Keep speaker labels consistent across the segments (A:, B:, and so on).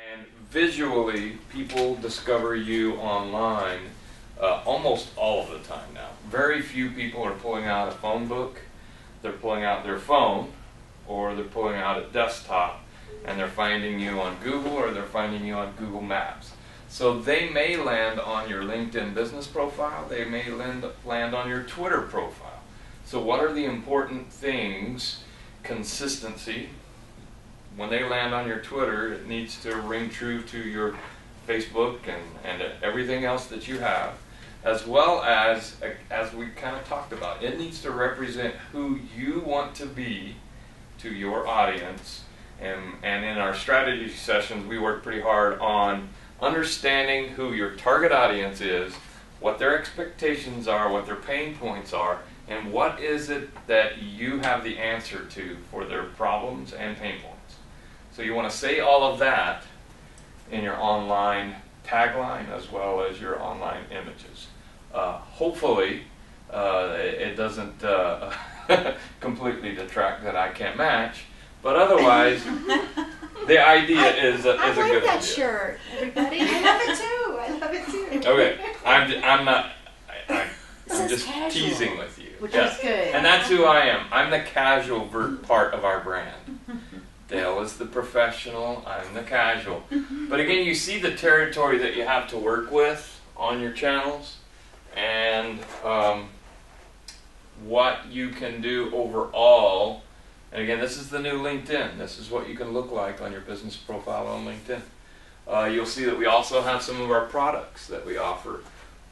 A: And visually, people discover you online almost all of the time now. Very few people are pulling out a phone book. They're pulling out their phone, or they're pulling out a desktop, and they're finding you on Google, or they're finding you on Google Maps. So they may land on your LinkedIn business profile. They may land on your Twitter profile. So what are the important things? Consistency. When they land on your Twitter, it needs to ring true to your Facebook and everything else that you have, as well as we kind of talked about, it needs to represent who you want to be to your audience. And in our strategy sessions, we work pretty hard on understanding who your target audience is, what their expectations are, what their pain points are, and what is it that you have the answer to for their problems and pain points. So you want to say all of that in your online tagline as well as your online images. Hopefully, it doesn't completely detract that I can't match, but otherwise, the idea is a good idea.
B: I like that shirt, everybody. I love it too.
A: Okay, I'm just casual. Teasing with you.
B: Which is good.
A: And that's who I am. I'm the casual part of our brand. Dale is the professional, I'm the casual. But again, you see the territory that you have to work with on your channels, and what you can do overall. And again, this is the new LinkedIn. This is what you can look like on your business profile on LinkedIn. You'll see that we also have some of our products that we offer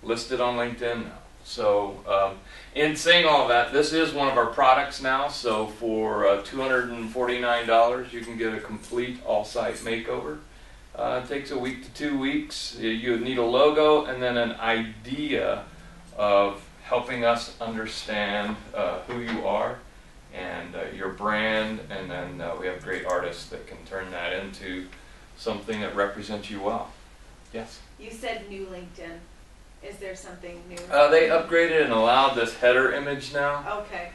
A: listed on LinkedIn now. So in saying all that, this is one of our products now. So for $249, you can get a complete all-site makeover. It takes a week to 2 weeks. You would need a logo and then an idea of helping us understand who you are and your brand, and then we have great artists that can turn that into something that represents you well. Yes?
C: You said new LinkedIn. Is there something new?
A: They upgraded and allowed this header image now.
C: Okay.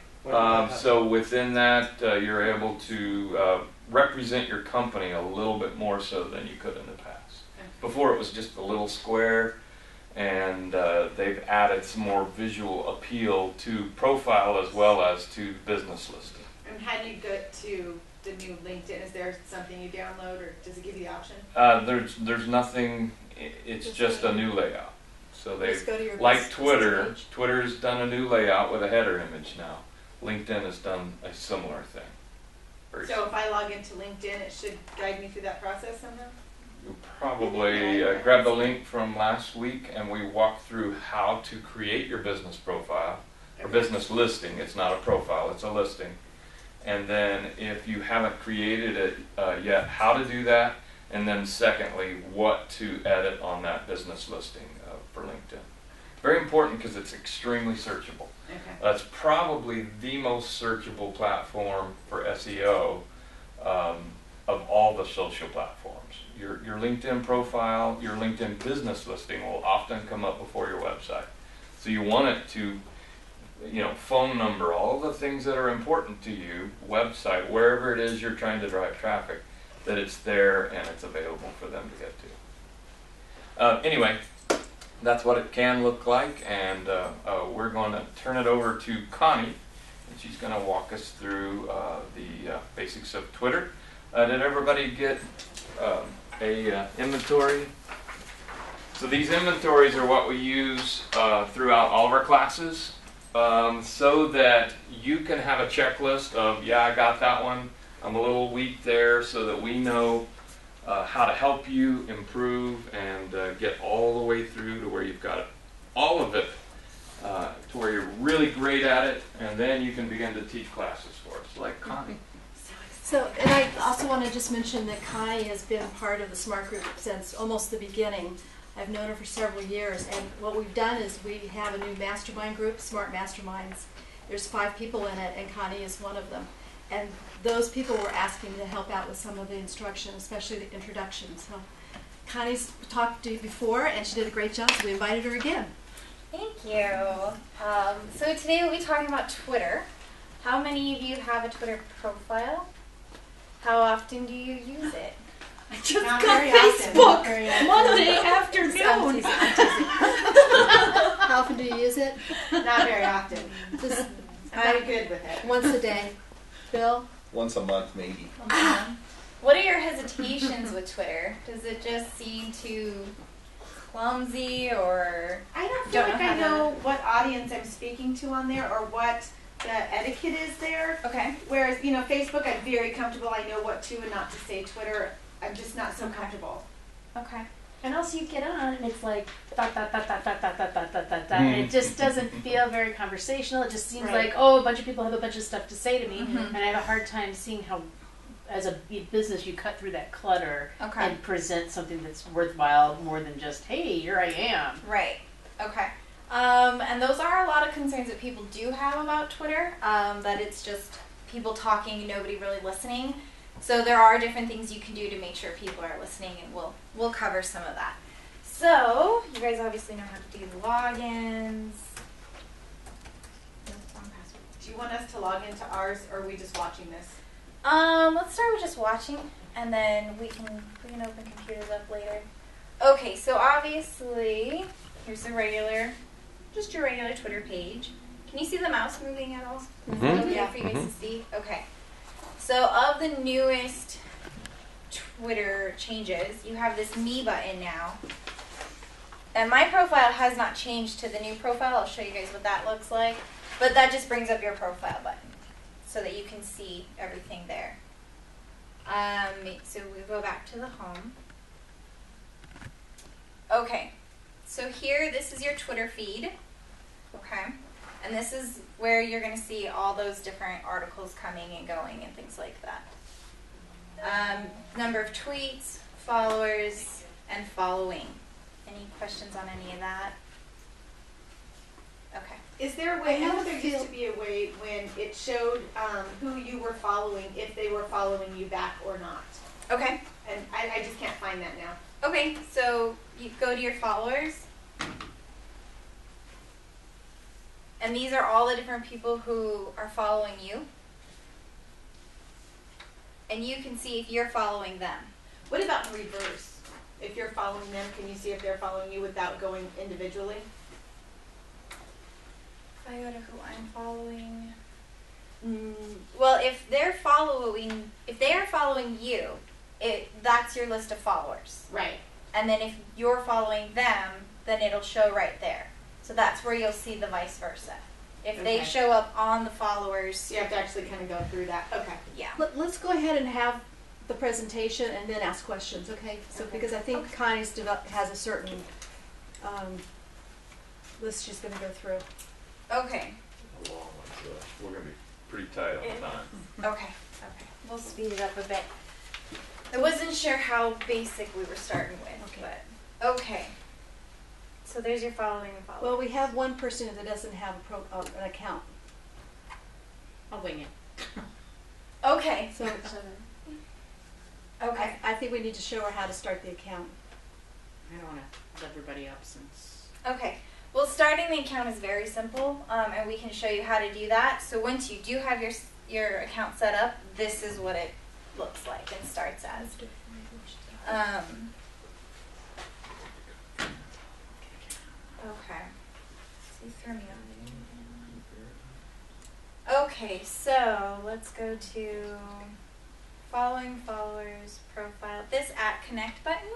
A: So within that, you're able to represent your company a little bit more so than you could in the past. Okay. Before it was just a little square, and they've added some more visual appeal to profile as well as to business listing.
C: And how do you get to the new LinkedIn? Is there something you download, or does it give you the option?
A: There's nothing. It's just a new layout. So they,
B: go to your
A: like Twitter, Twitter's done a new layout with a header image now. LinkedIn has done a similar thing.
C: So if I log into LinkedIn, it should guide me through that process somehow?
A: You probably grab the link from last week, and we walked through how to create your business profile, or business listing. It's not a profile, it's a listing. And then if you haven't created it yet, how to do that, and then secondly, what to edit on that business listing for LinkedIn. Very important because it's extremely searchable.
C: Okay.
A: It's probably the most searchable platform for SEO of all the social platforms. Your LinkedIn profile, your LinkedIn business listing will often come up before your website. So you want it to, phone number, all the things that are important to you, website, wherever it is you're trying to drive traffic, that it's there and it's available for them to get to. Anyway, that's what it can look like, and we're going to turn it over to Connie, and she's going to walk us through the basics of Twitter. Did everybody get a inventory? So these inventories are what we use throughout all of our classes, so that you can have a checklist of, yeah, I got that one, I'm a little weak there, so that we know how to help you improve and get all the way through to where you've got it, all of it, to where you're really great at it, and then you can begin to teach classes for us, like Connie.
B: So, and I also want to just mention that Connie has been part of the Smart Group since almost the beginning. I've known her for several years, and what we've done is we have a new mastermind group, Smart Masterminds. There's 5 people in it, and Connie is one of them. And those people were asking to help out with some of the instruction, especially the introduction. So Connie's talked to you before, and she did a great job, so we invited her again.
D: Thank you. So today we'll be talking about Twitter. How many of you have a Twitter profile? How often do you use it?
B: I just
C: Not
B: got
C: very often.
B: Facebook
E: Very often.
B: Monday
E: I'm
B: afternoon.
E: teasing, I'm teasing.
B: How often do you use it?
C: Not very often.
B: Just
C: I'm not good with it.
B: once a day. Bill?
F: Once a month, maybe.
D: What are your hesitations with Twitter? Does it just seem too clumsy, or
C: I don't feel
D: Don't
C: like
D: know
C: I
D: how to-
C: know what audience I'm speaking to on there or what the etiquette is there.
D: okay?
C: Whereas, Facebook, I'm very comfortable. I know what to and not to say. Twitter, I'm just not so
D: Okay.
C: comfortable.
D: Okay.
E: And also you get on and it's like dot dot dot dot dot dot dot dot dot dot dot, and it just doesn't feel very conversational. It just seems
C: Right.
E: like, oh, a bunch of people have a bunch of stuff to say to me,
D: Mhm.
E: and I have a hard time seeing how, as a business, you cut through that clutter
D: Okay.
E: and present something that's worthwhile more than just, hey, here I am.
D: Right. Okay. And those are a lot of concerns that people do have about Twitter. That it's just people talking and nobody really listening. So there are different things you can do to make sure people are listening, and we'll cover some of that. So you guys obviously know how to do the logins.
C: Do you want us to log into ours or are we just watching this?
D: Let's start with just watching, and then we can open computers up later. Okay, so obviously here's the just your regular Twitter page. Can you see the mouse moving at all?
A: Mhm.
D: Okay
B: Yeah.
D: for you guys to see. Okay, so of the newest Twitter changes, you have this me button now. And my profile has not changed to the new profile. I'll show you guys what that looks like. But that just brings up your profile button so that you can see everything there. So we go back to the home. Okay, so here, this is your Twitter feed. Okay, and this is where you're going to see all those different articles coming and going and things like that. Number of tweets, followers, and following. Any questions on any of that? Okay.
C: Is there a way, I know
B: don't
C: there
B: feel-
C: used to be a way when it showed who you were following, if they were following you back or not.
D: Okay.
C: And I just can't find that now.
D: Okay, so you go to your followers. And these are all the different people who are following you. And you can see if you're following them.
C: What about in reverse? If you're following them, can you see if they're following you without going individually?
D: If I go to who I'm following. Well, if they are following you, that's your list of followers.
C: Right.
D: And then if you're following them, then it'll show right there. So that's where you'll see the vice versa. If they
C: Okay.
D: show up on the followers,
C: So you have to actually kind of go through that. Okay.
D: yeah.
B: Let's go ahead and have the presentation and then ask questions, okay? So,
C: Okay.
B: because I think Connie's has a certain list she's going to go through.
D: Okay.
A: We're going to be pretty tight on time.
D: Okay. We'll speed it up a bit. I wasn't sure how basic we were starting with,
B: Okay.
D: but okay. So there's your following and following.
B: Well, we have one person that doesn't have an account.
E: I'll wing it.
D: Okay.
B: So
D: Okay.
B: I think we need to show her how to start the account.
E: I don't want to let everybody up since.
D: Okay. Well, starting the account is very simple, and we can show you how to do that. So once you do have your account set up, this is what it looks like and starts as. Okay. So you threw me off. Okay, so let's go to following followers profile. This @connect button.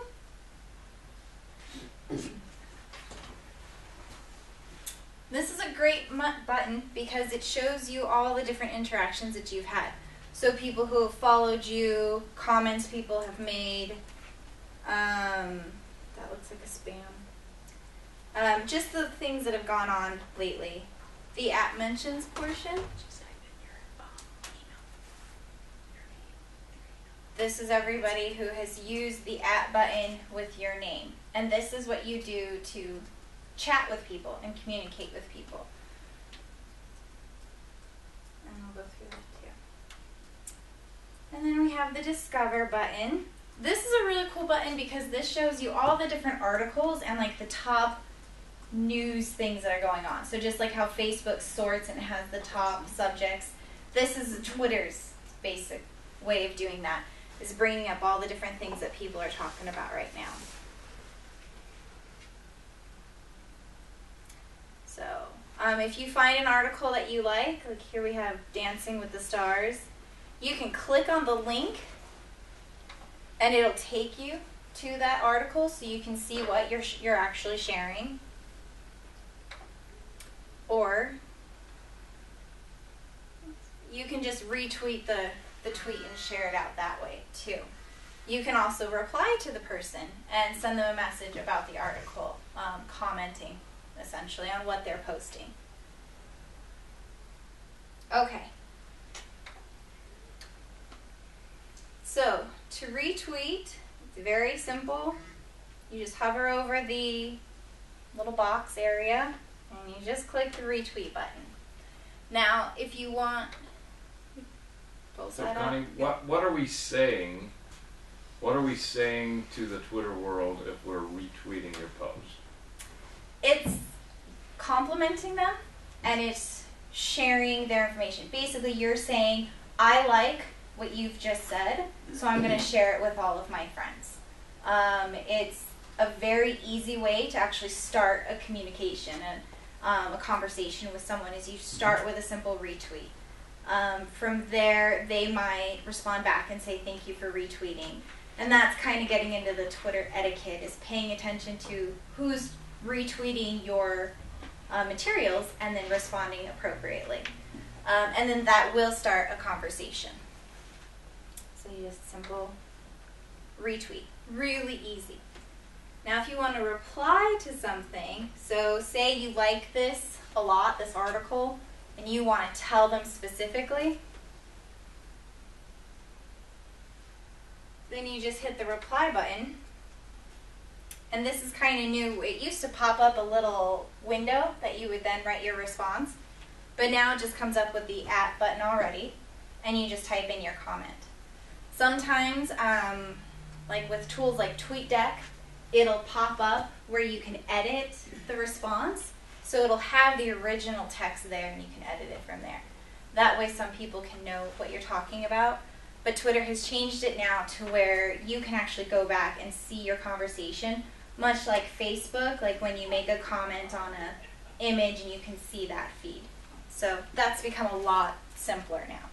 D: This is a great button because it shows you all the different interactions that you've had. So people who have followed you, comments people have made. That looks like a spam. Just the things that have gone on lately. The @mentions portion. This is everybody who has used the @button with your name. And this is what you do to chat with people and communicate with people. And we'll go through that too. And then we have the discover button. This is a really cool button because this shows you all the different articles and like the top news things that are going on. So just like how Facebook sorts and has the top subjects, this is Twitter's basic way of doing that. is bringing up all the different things that people are talking about right now. So, if you find an article that you like here we have Dancing with the Stars, you can click on the link and it'll take you to that article so you can see what you're actually sharing. Or you can just retweet the tweet and share it out that way too. You can also reply to the person and send them a message about the article, commenting essentially on what they're posting. Okay. So to retweet, it's very simple. You just hover over the little box area and you just click the retweet button. Now, if you want,
A: So Connie, what are we saying? What are we saying to the Twitter world if we're retweeting your post?
D: It's complimenting them and it's sharing their information. Basically, you're saying, I like what you've just said, so I'm going to share it with all of my friends. It's a very easy way to actually start a communication and a conversation with someone is you start with a simple retweet. From there, they might respond back and say thank you for retweeting. And that's kind of getting into the Twitter etiquette, is paying attention to who's retweeting your materials and then responding appropriately. And then that will start a conversation. So you just simple retweet. Really easy. Now if you want to reply to something, so say you like this a lot, this article, and you want to tell them specifically, then you just hit the reply button. And this is kind of new. It used to pop up a little window that you would then write your response, but now it just comes up with the @ button already, and you just type in your comment. Sometimes, like with tools like TweetDeck, it'll pop up where you can edit the response. So it'll have the original text there and you can edit it from there. That way some people can know what you're talking about. But Twitter has changed it now to where you can actually go back and see your conversation, much like Facebook, like when you make a comment on an image and you can see that feed. So that's become a lot simpler now.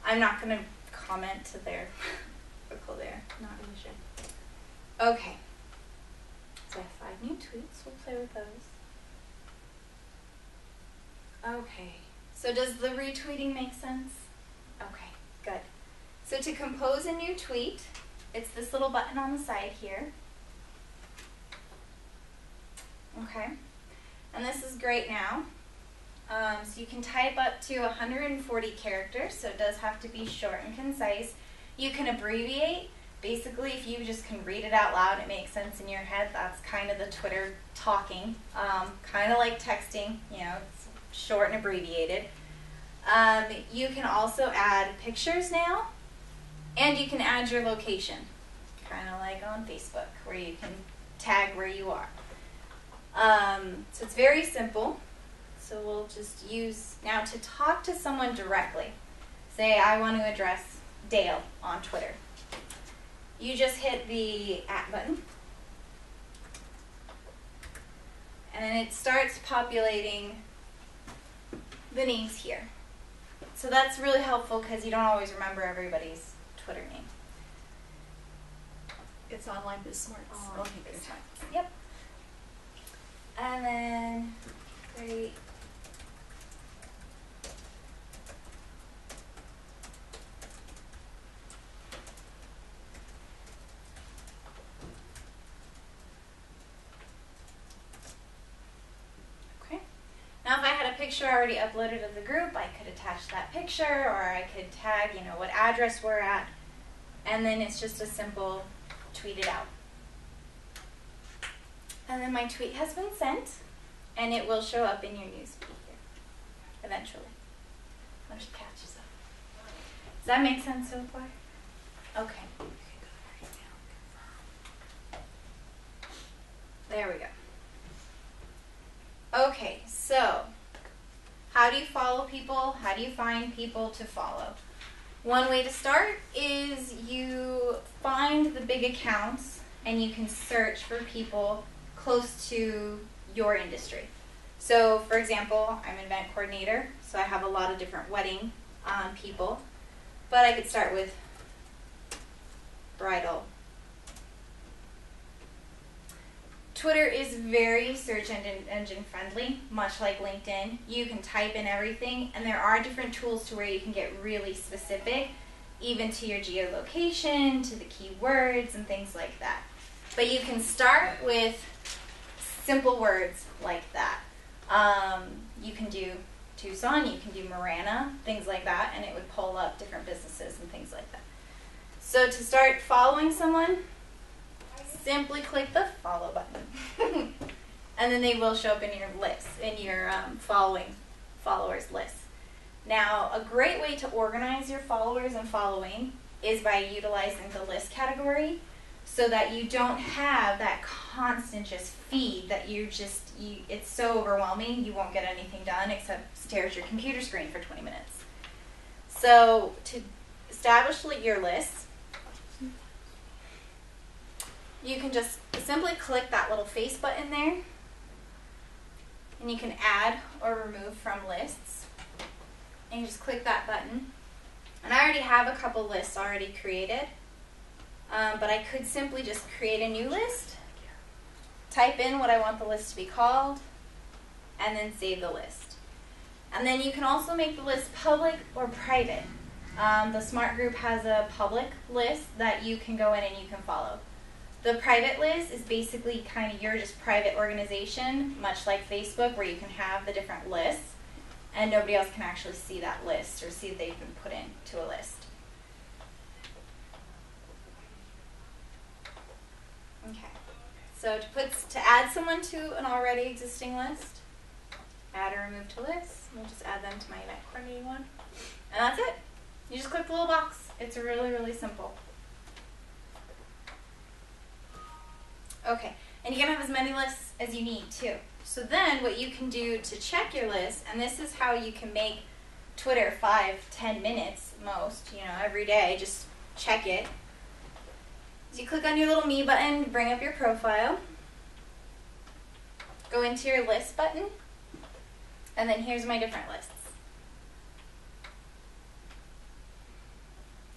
D: I'm not going to comment to their article there. Not really sure. Okay. So I have 5 new tweets. We'll play with those. Okay. So does the retweeting make sense? Okay, good. So to compose a new tweet, it's this little button on the side here. Okay. And this is great now. So you can type up to 140 characters, so it does have to be short and concise. You can abbreviate. Basically, if you just can read it out loud, it makes sense in your head. That's kind of the Twitter talking. Kind of like texting, you know, it's short and abbreviated. You can also add pictures now, and you can add your location, kind of like on Facebook, where you can tag where you are. So it's very simple. So we'll just use, now to talk to someone directly, say I want to address Dale on Twitter. You just hit the @ button, and then it starts populating the names here. So that's really helpful because you don't always remember everybody's Twitter name.
B: It's online biz smarts.
D: Okay, good. Yep. And then, great. Now if I had a picture already uploaded to the group, I could attach that picture, or I could tag, you know, what address we're at, and then it's just a simple tweet it out. And then my tweet has been sent, and it will show up in your newsfeed here, eventually, once it catches up. Does that make sense so far? Okay. There we go. Okay, so how do you follow people? How do you find people to follow? One way to start is you find the big accounts and you can search for people close to your industry. So, for example, I'm an event coordinator, so I have a lot of different wedding people, but I could start with bridal. Twitter is very search engine friendly, much like LinkedIn. You can type in everything, and there are different tools to where you can get really specific, even to your geolocation, to the keywords, and things like that. But you can start with simple words like that. You can do Tucson, you can do Marana, things like that, and it would pull up different businesses and things like that. So to start following someone, simply click the follow button. And then they will show up in your list, in your followers list. Now, a great way to organize your followers and following is by utilizing the list category, so that you don't have that constant just feed that it's so overwhelming you won't get anything done except stare at your computer screen for 20 minutes. So to establish your list, you can just simply click that little face button there, and you can add or remove from lists. And you just click that button. And I already have a couple lists already created, but I could simply just create a new list, type in what I want the list to be called, and then save the list. And then you can also make the list public or private. The Smart Group has a public list that you can go in and you can follow. The private list is basically kind of your just private organization, much like Facebook, where you can have the different lists, and nobody else can actually see that list or see that they've been put into a list. Okay, so to add someone to an already existing list, add or remove to list, we'll just add them to my event coordinating one, and that's it. You just click the little box. It's really, really simple. Okay, and you can have as many lists as you need too. So then what you can do to check your list, and this is how you can make Twitter 5-10 minutes most, every day, just check it. Is you click on your little me button, bring up your profile, go into your list button, and then here's my different lists.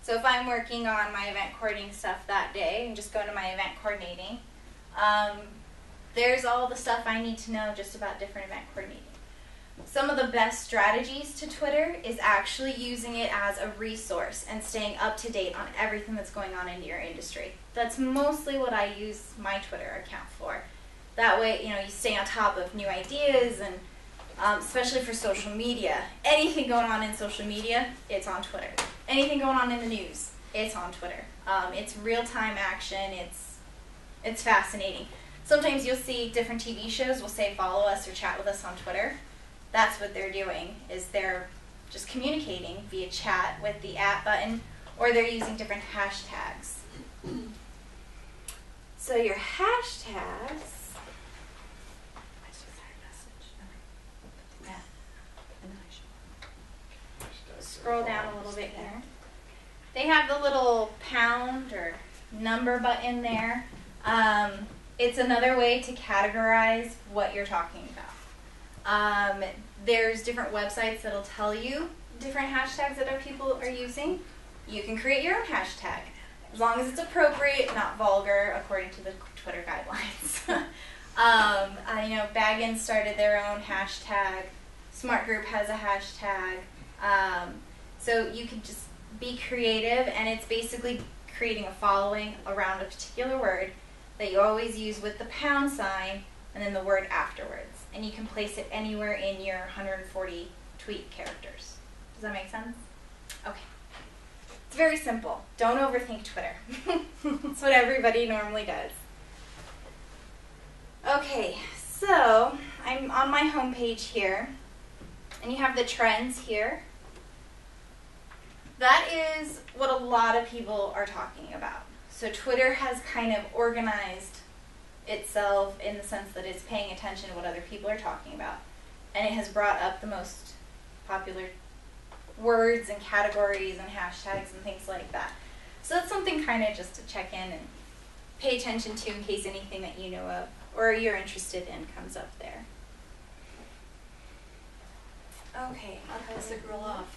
D: So if I'm working on my event coordinating stuff that day and just go to my event coordinating, there's all the stuff I need to know just about different event coordinating. Some of the best strategies to Twitter is actually using it as a resource and staying up to date on everything that's going on in your industry. That's mostly what I use my Twitter account for. That way, you stay on top of new ideas, and especially for social media. Anything going on in social media, it's on Twitter. Anything going on in the news, it's on Twitter. It's real-time action. It's fascinating. Sometimes you'll see different TV shows will say follow us or chat with us on Twitter. That's what they're doing, is they're just communicating via chat with the @ button, or they're using different hashtags. So your hashtags, scroll down a little bit here. They have the little pound or number button there. It's another way to categorize what you're talking about. There's different websites that'll tell you different hashtags that other people are using. You can create your own hashtag, as long as it's appropriate, not vulgar, according to the Twitter guidelines. I know Baggins started their own hashtag. Smart Group has a hashtag. So you can just be creative, and it's basically creating a following around a particular word that you always use with the pound sign and then the word afterwards. And you can place it anywhere in your 140 tweet characters. Does that make sense? Okay. It's very simple. Don't overthink Twitter. It's what everybody normally does. Okay, so I'm on my home page here, and you have the trends here. That is what a lot of people are talking about. So Twitter has kind of organized itself in the sense that it's paying attention to what other people are talking about. And it has brought up the most popular words and categories and hashtags and things like that. So that's something something kind of just to check in and pay attention to in case anything that you know of or you're interested in comes up there. Okay.
B: How to piss a girl off.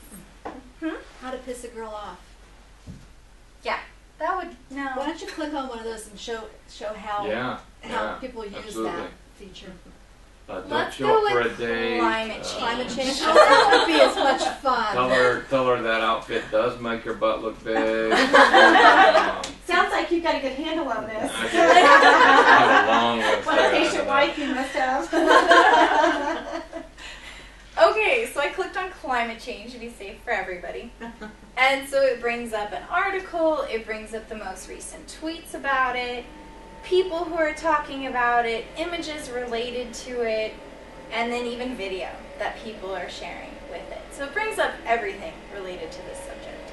D: Hmm?
B: How to piss a girl off.
D: Yeah, that would, no.
B: Why don't you click on one of those and show how people use
A: absolutely.
B: that feature.
A: Don't
D: Let's
A: show
D: go
A: up for a
D: with
A: date.
D: climate change.
B: Climate change. Oh, that would be as much fun.
A: Tell her that outfit does make her butt look big.
F: Sounds like you've got a good handle on this.
A: I have a long list
F: What a
A: there.
F: patient wife you must have.
D: Okay, so I clicked on climate change to be safe for everybody. And so it brings up an article, it brings up the most recent tweets about it, people who are talking about it, images related to it, and then even video that people are sharing with it. So it brings up everything related to this subject.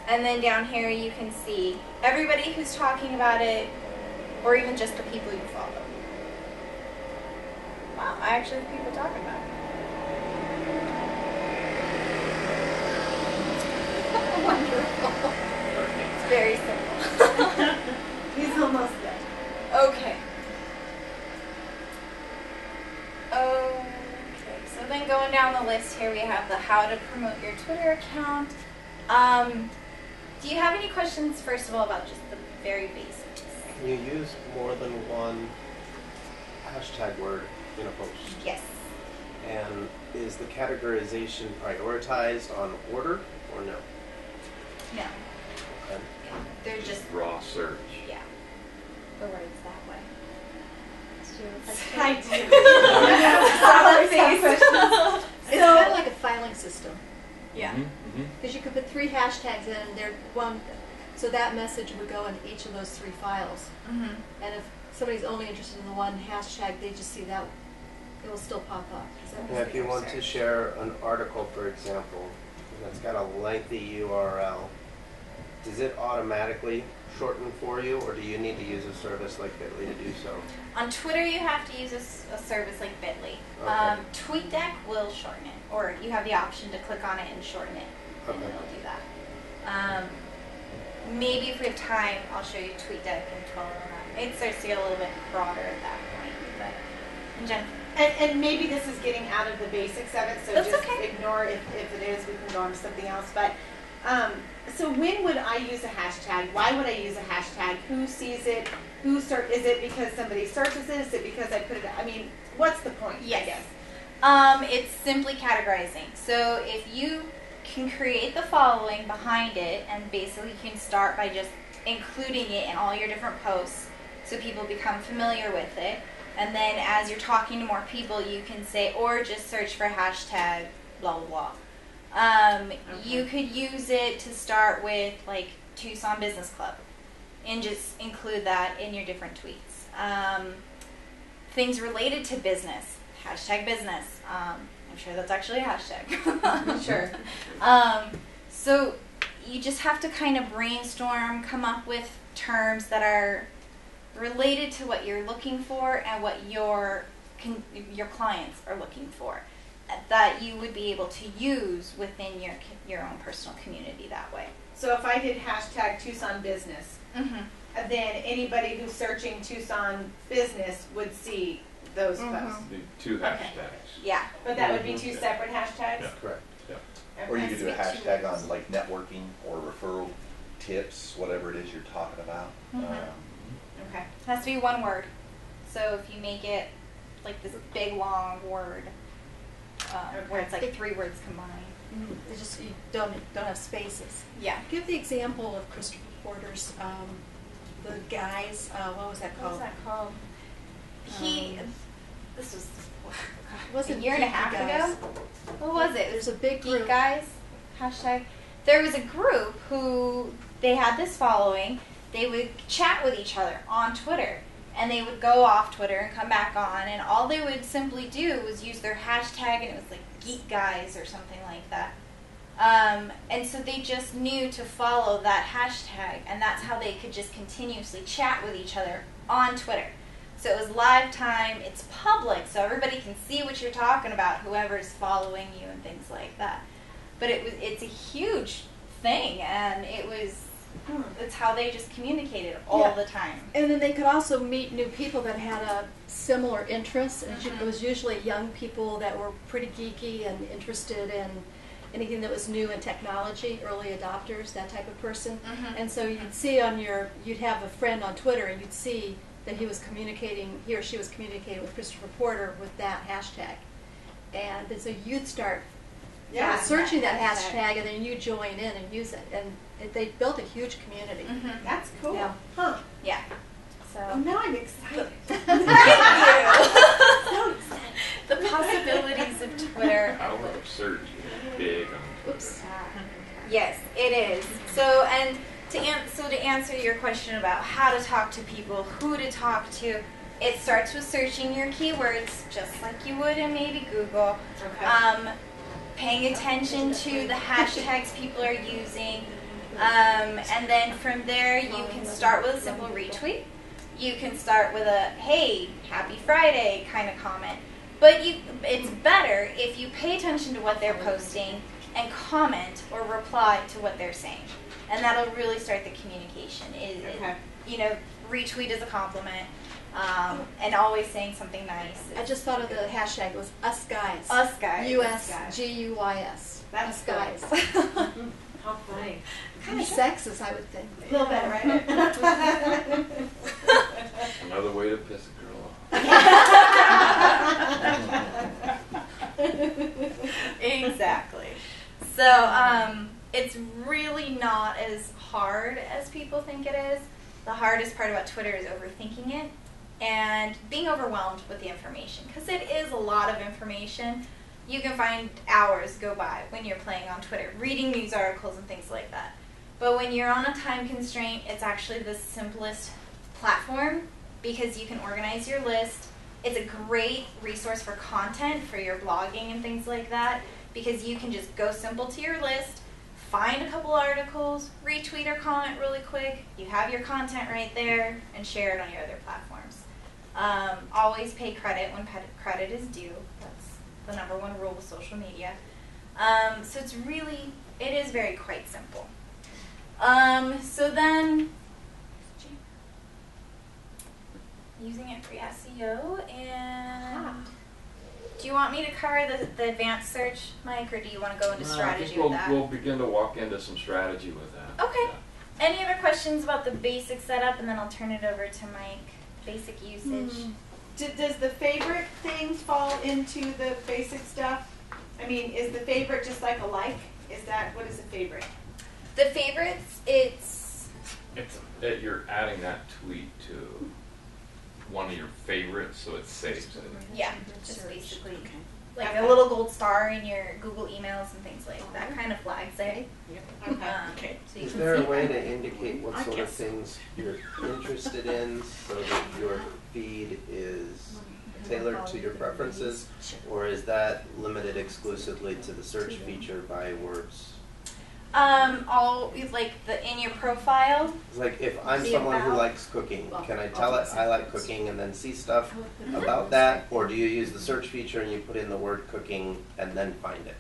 D: And then down here you can see everybody who's talking about it, or even just the people you follow. Wow, I actually have people talking about it.
B: Wonderful.
D: It's very simple.
F: He's almost there.
D: Okay. Okay, so then going down the list here, we have the how to promote your Twitter account. Do you have any questions, first of all, about just the very basics?
G: Can you use more than one hashtag word in a post?
D: Yes.
G: And is the categorization prioritized on order or no?
D: No.
G: Okay.
D: They're just,
A: Raw search.
D: yeah. The words that way.
F: I do.
B: It's kind of like a filing system.
D: Yeah.
A: Mm-hmm.
B: Because you could put 3 hashtags in and they're one, so that message would go in each of those 3 files.
D: Mm-hmm.
B: And if somebody's only interested in the one hashtag, they just see that, it will still pop up. Is that
G: Now, if you want to share an article, for example, that's got a lengthy URL, does it automatically shorten for you, or do you need to use a service like Bitly to do so?
D: On Twitter, you have to use a service like Bitly.
G: Okay.
D: TweetDeck will shorten it, or you have the option to click on it and shorten it, and
G: Okay.
D: it'll do that. Maybe if we have time, I'll show you TweetDeck and 1209. It starts to get a little bit broader at that point, but in general.
F: And maybe this is getting out of the basics of it, so
D: That's
F: just
D: okay.
F: ignore if it is. We can go on to something else. But so when would I use a hashtag? Why would I use a hashtag? Who sees it? Is it because somebody searches it? Is it because I put it? I mean, what's the point?
D: Yes.
F: I guess.
D: It's simply categorizing. So if you can create the following behind it, and basically you can start by just including it in all your different posts so people become familiar with it. And then as you're talking to more people, you can say, or just search for hashtag blah, blah, blah. You could use it to start with like Tucson Business Club and just include that in your different tweets. Things related to business, hashtag business. I'm sure that's actually a hashtag.
F: Sure.
D: So you just have to kind of brainstorm, come up with terms that are related to what you're looking for and what your clients are looking for, that you would be able to use within your own personal community that way.
F: So if I did hashtag Tucson Business,
D: Mm-hmm.
F: then anybody who's searching Tucson Business would see those posts.
A: The 2 hashtags.
D: Yeah.
F: But that would be 2 separate hashtags?
A: Yeah.
G: Correct.
F: Okay.
H: Or you could do a
D: Has to be 2
H: hashtag
D: words.
H: on like networking or referral tips, whatever it is you're talking about.
F: Okay.
D: It has to be 1 word. So if you make it like this big long word, where it's like 3 words combined.
B: It's just you don't have spaces.
D: Yeah.
B: Give the example of Christopher Porter's, the guys. What was that
D: What was
B: called?
D: that called? This was
B: Wasn't
D: a year and a
B: Geeky
D: half
B: Guys.
D: ago. What was it?
B: There's a big
D: Geek
B: group.
D: Guys hashtag. There was a group who they had this following. They would chat with each other on Twitter, and they would go off Twitter and come back on, and all they would simply do was use their hashtag, and it was like Geek Guys or something like that. And so they just knew to follow that hashtag, and that's how they could just continuously chat with each other on Twitter. So it was live time, it's public, so everybody can see what you're talking about, whoever's following you and things like that. But it's a huge thing, and it was It's how they just communicated all
B: Yeah.
D: the time.
B: And then they could also meet new people that had a similar interests. And it was usually young people that were pretty geeky and interested in anything that was new in technology, early adopters, that type of person. And so you'd see you'd have a friend on Twitter, and you'd see that he or she was communicating with Christopher Porter with that hashtag. And then so you'd start searching that hashtag, and then you join in and use it. And they built a huge community.
F: That's cool.
B: Yeah.
F: Huh.
D: Yeah. So
F: Oh, now I'm excited.
D: the possibilities of Twitter.
A: I love search. Big on
B: Oops.
D: Yes, it is. So to answer your question about how to talk to people, who to talk to, it starts with searching your keywords, just like you would in maybe Google.
F: Okay.
D: Paying attention to the hashtags people are using, and then from there you can start with a simple retweet. You can start with a "Hey, happy Friday" kind of comment. But it's better if you pay attention to what they're posting and comment or reply to what they're saying, and that'll really start the communication. Retweet is a compliment, and always saying something nice.
B: I just thought of the hashtag. It was us guys.
D: Us guys.
B: USGUYS.
F: That's
B: us guys.
F: How funny.
B: Kind of sexist, I would think.
F: A little bit, right?
A: another way to piss a girl off.
D: Exactly. So it's really not as hard as people think it is. The hardest part about Twitter is overthinking it and being overwhelmed with the information, because it is a lot of information. You can find hours go by when you're playing on Twitter, reading news articles and things like that. But when you're on a time constraint, it's actually the simplest platform because you can organize your list. It's a great resource for content, for your blogging and things like that, because you can just go simple to your list, find a couple articles, retweet or comment really quick. You have your content right there and share it on your other platforms. Always pay credit when credit is due. That's the number one rule with social media. So it is very quite simple. So then, using it for SEO, and do you want me to cover the advanced search, Mike, or do you want to go into strategy with that?
A: We'll begin to walk into some strategy with that.
D: Okay.
A: Yeah.
D: Any other questions about the basic setup, and then I'll turn it over to Mike. Basic usage.
F: Does the favorite things fall into the basic stuff? I mean, is the favorite just like a like? What is a favorite?
D: The favorites, it's
A: that you're adding that tweet to one of your favorites, so it saves it.
D: yeah, just basically like a little gold star in your Google emails and things like that kind of flags it.
F: Okay.
D: So you
G: Is
D: can
G: there a
D: see
G: way
D: that.
G: to indicate what sort of things you're interested in so that your feed is tailored to your preferences? Or is that limited exclusively to the search feature by words?
D: In your profile.
G: It's like if I'm
D: The
G: someone who
D: about?
G: likes cooking, can I tell it I like cooking and then see stuff about that? Or do you use the search feature and you put in the word cooking and then find it?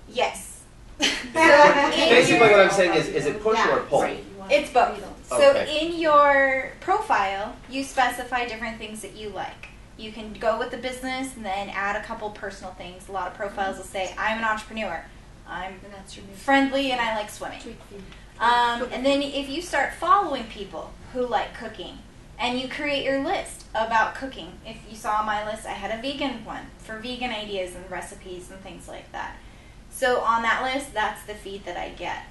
D: Yes.
G: Basically what I'm saying is it push or pull?
D: It's both. So
G: Okay.
D: in your profile, you specify different things that you like. You can go with the business and then add a couple personal things. A lot of profiles will say, I'm an entrepreneur. I'm
B: And that's your new
D: friendly and I like swimming.
B: tweet feed.
D: And then if you start following people who like cooking and you create your list about cooking, if you saw my list, I had a vegan one for vegan ideas and recipes and things like that. So on that list, that's the feed that I get.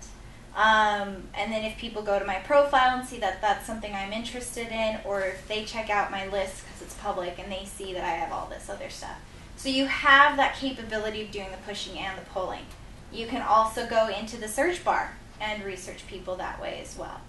D: And then if people go to my profile and see that that's something I'm interested in, or if they check out my list because it's public and they see that I have all this other stuff. So you have that capability of doing the pushing and the pulling. You can also go into the search bar and research people that way as well.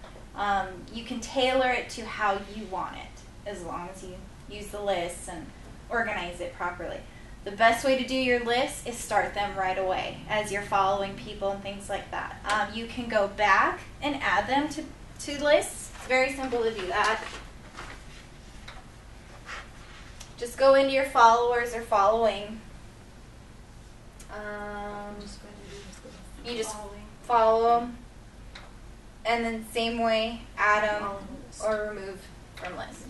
D: You can tailor it to how you want it, as long as you use the lists and organize it properly. The best way to do your lists is start them right away as you're following people and things like that. You can go back and add them to lists. It's very simple to do that. Just go into your followers or following. You just follow them. And then same way, add them or remove from list.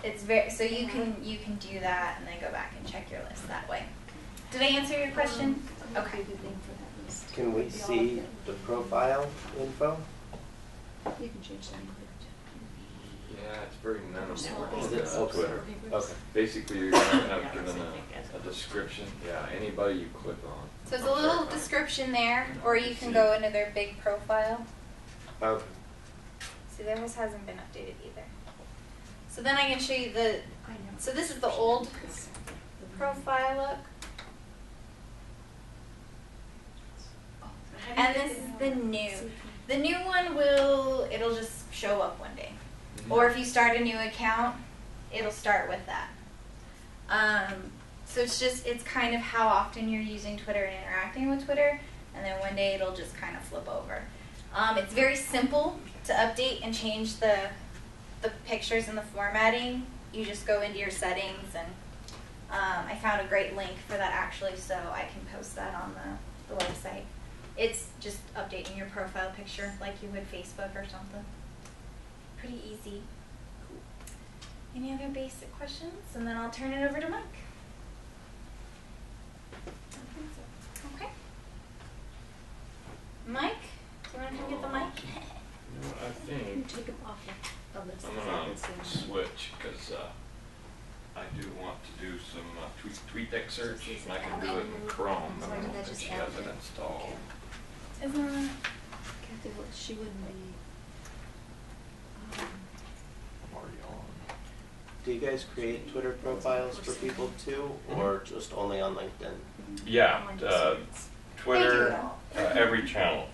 D: It's very so you can do that and then go back and check your list that way. Did I answer your question? Okay.
G: Can we see the profile info?
B: You can change that.
A: Yeah, it's very minimal.
G: Is it?
A: on Twitter.
G: Okay.
A: Basically, you're going to have given a description. Yeah, anybody you click on.
D: So there's a little description there, or you can go into their big profile.
G: Okay.
D: See, theirs hasn't been updated either. So then I can show you the. So this is the old profile look, and this is the new. The new one it'll just show up one day. Or if you start a new account, it'll start with that. So it's kind of how often you're using Twitter and interacting with Twitter, and then one day it'll just kind of flip over. It's very simple to update and change the pictures and the formatting. You just go into your settings, and I found a great link for that actually, so I can post that on the website. It's just updating your profile picture like you would Facebook or something. Pretty easy. Any other basic questions? And then I'll turn it over to Mike. Okay. Mike, do you want to come get the mic?
A: You know what, I think
B: Take them off of this.
A: I'm going to switch because I do want to do some TweetDeck search, and I can do it in Chrome, but I don't think she has it installed.
D: Isn't
B: Kathy, she wouldn't be.
A: I'm already on.
G: Do you guys create Twitter profiles for people too, or just only on LinkedIn?
A: Yeah,
D: They do
A: Twitter,
D: it all.
A: every channel.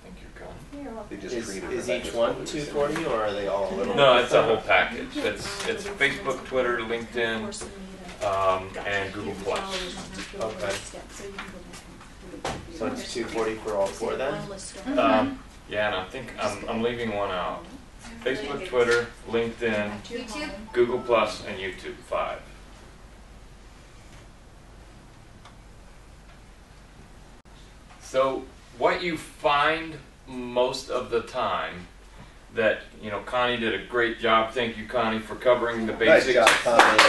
A: I think you're gone.
D: You're welcome.
H: They just treat it
G: Is
H: as
G: each
H: just
G: one
H: what we just
G: $240,
H: said.
G: or are they all a little?
A: No, it's a whole package. It's Facebook, Twitter, LinkedIn, and Google Plus.
G: Okay. So it's $240 for all four then?
A: Yeah, and I think I'm leaving one out. Facebook, Twitter, LinkedIn,
D: YouTube?
A: Google Plus, and YouTube 5. So what you find most of the time that, Connie did a great job. Thank you, Connie, for covering the
H: Nice
A: basics.
H: job, Connie.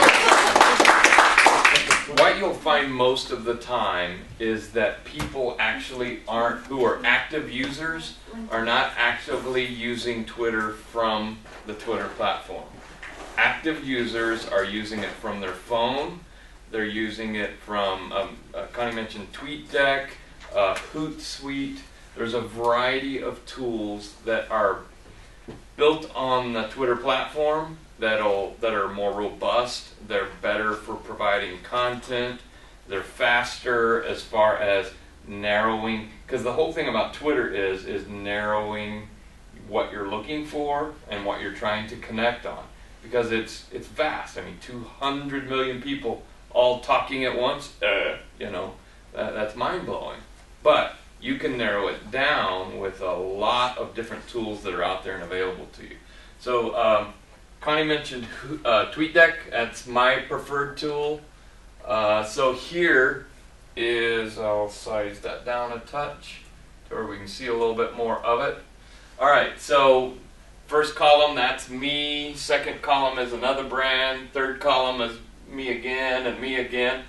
A: What you'll find most of the time is that people actually who are active users, are not actively using Twitter from the Twitter platform. Active users are using it from their phone. They're using it from, Connie mentioned TweetDeck, Hootsuite. There's a variety of tools that are built on the Twitter platform that are more robust. They're better for providing content. They're faster as far as narrowing, because the whole thing about Twitter is narrowing what you're looking for and what you're trying to connect on, because it's vast. I mean, 200 million people all talking at once. That's mind blowing. But you can narrow it down with a lot of different tools that are out there and available to you. So Connie mentioned TweetDeck. That's my preferred tool. So here is, I'll size that down a touch to where we can see a little bit more of it. All right, so first column, that's me. Second column is another brand. Third column is me again and me again.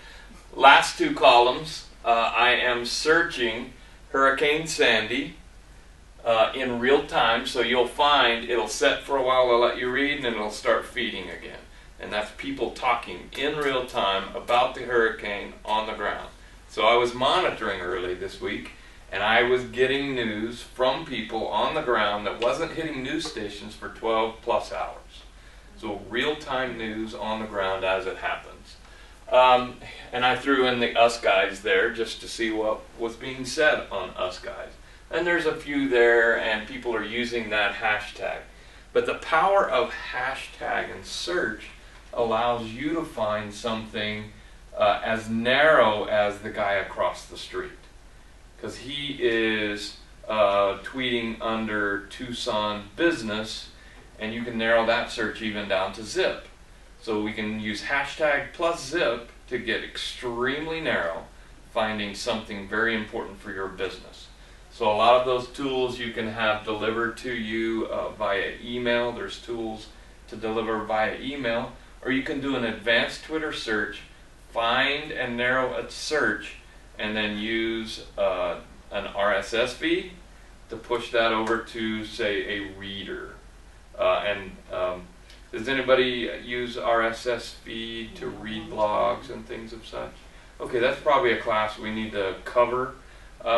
A: Last two columns, I am searching Hurricane Sandy in real time, so you'll find it'll set for a while to let you read, and then it'll start feeding again. And that's people talking in real time about the hurricane on the ground. So I was monitoring early this week, and I was getting news from people on the ground that wasn't hitting news stations for 12 plus hours. So real-time news on the ground as it happens. And I threw in the Us Guys there just to see what was being said on Us Guys. And there's a few there, and people are using that hashtag. But the power of hashtag and search allows you to find something as narrow as the guy across the street. Because he is tweeting under Tucson business, and you can narrow that search even down to zip. So we can use hashtag plus zip to get extremely narrow, finding something very important for your business. So a lot of those tools you can have delivered to you via email. There's tools to deliver via email. Or you can do an advanced Twitter search, find and narrow a search, and then use an RSS feed to push that over to, say, a reader. Does anybody use RSS feed to read blogs and things of such? Okay, that's probably a class we need to cover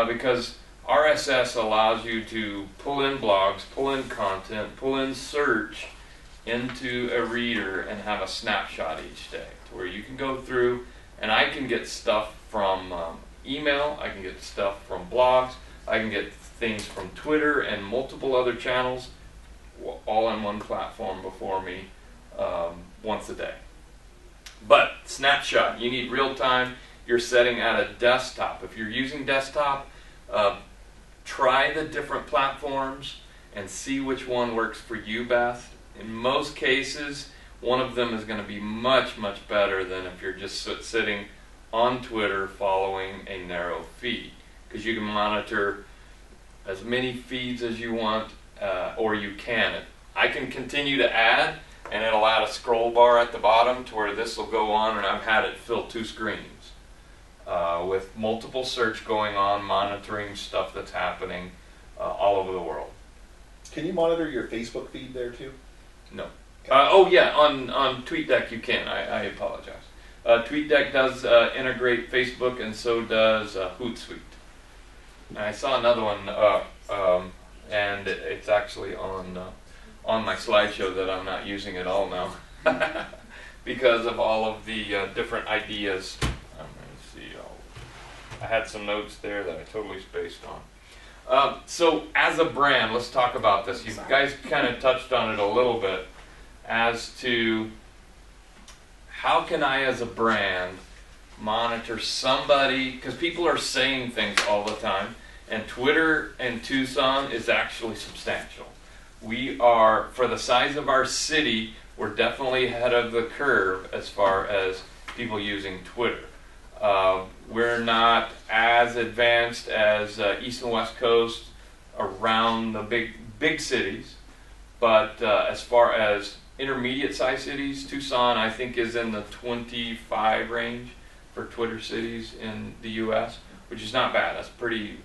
A: because RSS allows you to pull in blogs, pull in content, pull in search into a reader and have a snapshot each day to where you can go through and I can get stuff from email, I can get stuff from blogs, I can get things from Twitter and multiple other channels all on one platform before me once a day. But snapshot, you need real time. You're setting at a desktop. If you're using desktop, try the different platforms and see which one works for you best. In most cases, one of them is going to be much, much better than if you're just sitting on Twitter following a narrow feed, because you can monitor as many feeds as you want, or you can. I can continue to add, and it'll add a scroll bar at the bottom to where this will go on, and I've had it fill 2 screens with multiple search going on, monitoring stuff that's happening all over the world.
H: Can you monitor your Facebook feed there too?
A: No. Oh yeah, on TweetDeck you can. I apologize. TweetDeck does integrate Facebook, and so does Hootsuite. I saw another one, and it's actually on my slideshow that I'm not using at all now because of all of the different ideas. Let me see. I had some notes there that I totally spaced on. So as a brand, let's talk about this. You guys kind of touched on it a little bit as to how can I as a brand monitor somebody, because people are saying things all the time, and Twitter in Tucson is actually substantial. We are, for the size of our city, we're definitely ahead of the curve as far as people using Twitter. We're not as advanced as East and West Coast around the big cities, but as far as intermediate sized cities, Tucson I think is in the 25 range for Twitter cities in the U.S., which is not bad. That's pretty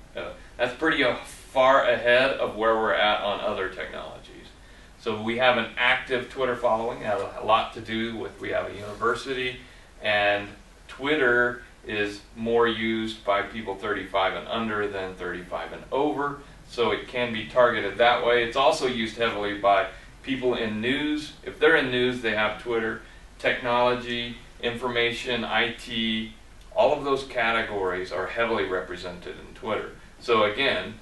A: far ahead of where we're at on other technologies. So we have an active Twitter following. It has a lot to do with we have a university, and Twitter is more used by people 35 and under than 35 and over, so it can be targeted that way. It's also used heavily by people in news. If they're in news, they have Twitter. Technology, information, IT, all of those categories are heavily represented in Twitter. So again,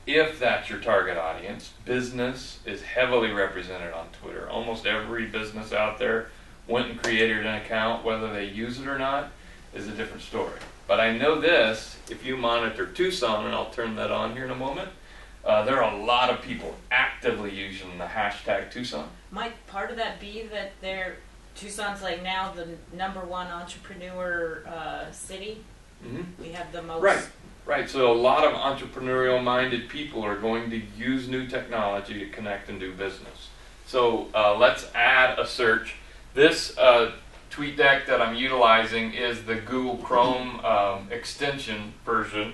A: if that's your target audience, business is heavily represented on Twitter. Almost every business out there went and created an account. Whether they use it or not is a different story. But I know this, if you monitor Tucson, and I'll turn that on here in a moment, there are a lot of people actively using the hashtag Tucson.
I: Might part of that be that Tucson's like now the #1 entrepreneur city?
A: Mm-hmm.
I: We have the most.
A: Right. So a lot of entrepreneurial-minded people are going to use new technology to connect and do business. So let's add a search. This TweetDeck that I'm utilizing is the Google Chrome extension version.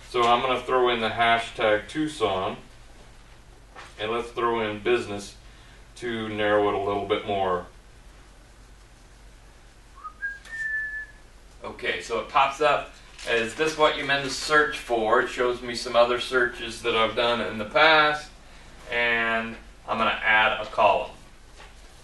A: So I'm going to throw in the hashtag Tucson, and let's throw in business to narrow it a little bit more. Okay, so it pops up. Is this what you meant to search for? It shows me some other searches that I've done in the past, and I'm going to add a column.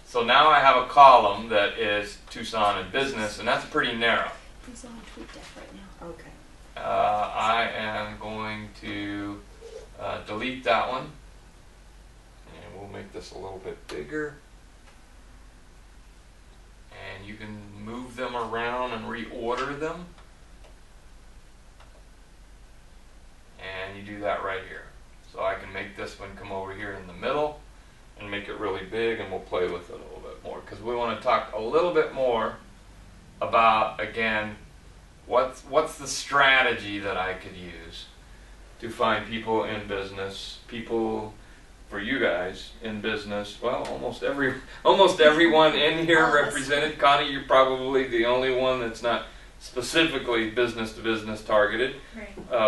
A: So now I have a column that is Tucson and business, and that's pretty narrow.
E: He's on TweetDeck right now.
I: Okay.
A: I am going to delete that one, and we'll make this a little bit bigger. And you can move them around and reorder them. And you do that right here. So I can make this one come over here in the middle and make it really big, and we'll play with it a little bit more because we want to talk a little bit more about, again, what's the strategy that I could use to find people in business, people for you guys in business. Well, almost everyone in here represented. Connie, you're probably the only one that's not specifically business to business targeted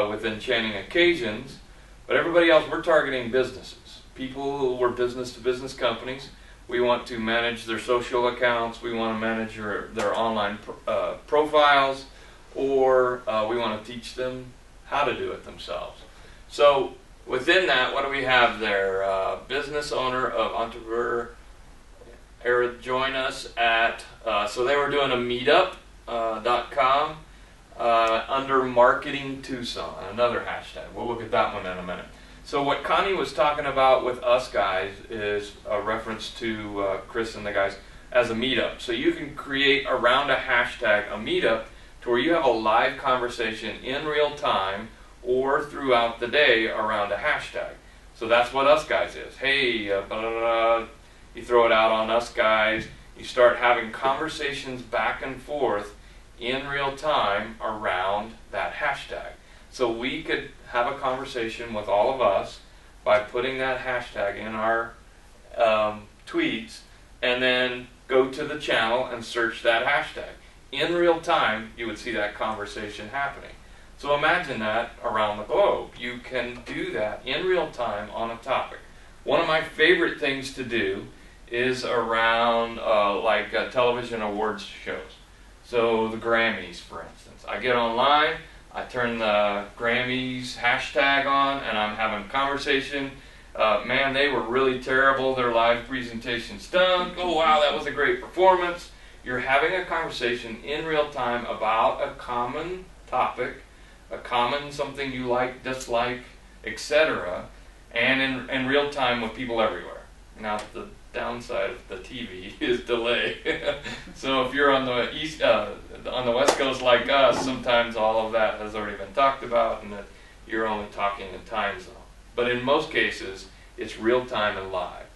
A: with Enchanting Occasions, but everybody else, we're targeting businesses. People who are business to business companies. We want to manage their social accounts. We want to manage their online profiles, or we want to teach them how to do it themselves. So within that, what do we have there? Business owner of entrepreneur. Join us at, so they were doing a meetup.com under Marketing Tucson, another hashtag. We'll look at that one in a minute. So what Connie was talking about with us guys is a reference to Chris and the guys as a meetup. So you can create around a hashtag a meetup to where you have a live conversation in real time or throughout the day around a hashtag. So that's what us guys is. Hey, blah, blah, blah. You throw it out on us guys. You start having conversations back and forth in real time around that hashtag. So we could have a conversation with all of us by putting that hashtag in our tweets, and then go to the channel and search that hashtag. In real time, you would see that conversation happening. So imagine that around the globe. You can do that in real time on a topic. One of my favorite things to do is around television awards shows. So the Grammys, for instance. I get online, I turn the Grammys hashtag on, and I'm having a conversation. Man, they were really terrible. Their live presentation stunk. Oh, wow, that was a great performance. You're having a conversation in real time about a common topic, a common something you like, dislike, etc., and in real time with people everywhere. Now, the downside of the TV is delay. So if you're on the West Coast like us, sometimes all of that has already been talked about, and that you're only talking in time zone. But in most cases, it's real time and live.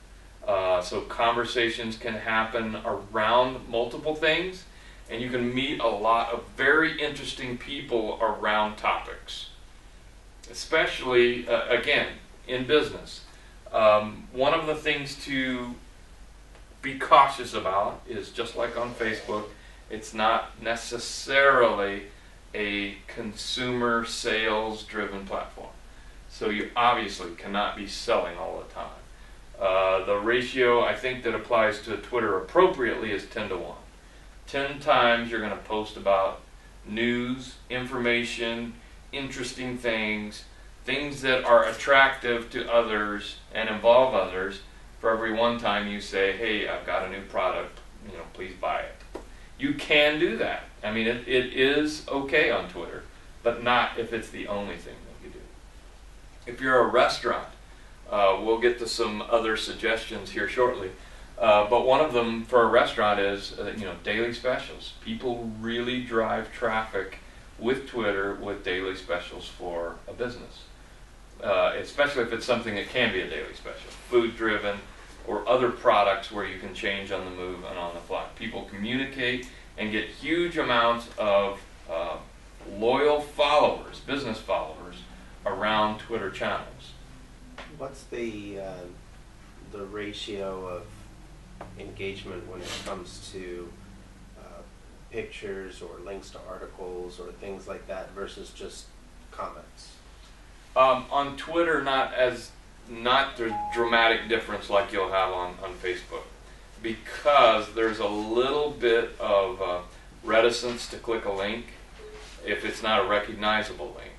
A: So conversations can happen around multiple things, and you can meet a lot of very interesting people around topics. Especially, again, in business. One of the things to be cautious about is, just like on Facebook, it's not necessarily a consumer sales driven platform. So you obviously cannot be selling all the time. The ratio I think that applies to Twitter appropriately is 10 to 1. 10 times you're going to post about news, information, interesting things, things that are attractive to others and involve others. For every one time you say, hey, I've got a new product, please buy it. You can do that. I mean, it is okay on Twitter, but not if it's the only thing that you do. If you're a restaurant, we'll get to some other suggestions here shortly, but one of them for a restaurant is, daily specials. People really drive traffic with Twitter with daily specials for a business. Especially if it's something that can be a daily special, food-driven, or other products where you can change on the move and on the fly. People communicate and get huge amounts of loyal followers, business followers, around Twitter channels.
G: What's the ratio of engagement when it comes to pictures or links to articles or things like that versus just comments?
A: On Twitter, not the dramatic difference like you'll have on Facebook, because there's a little bit of reticence to click a link if it's not a recognizable link.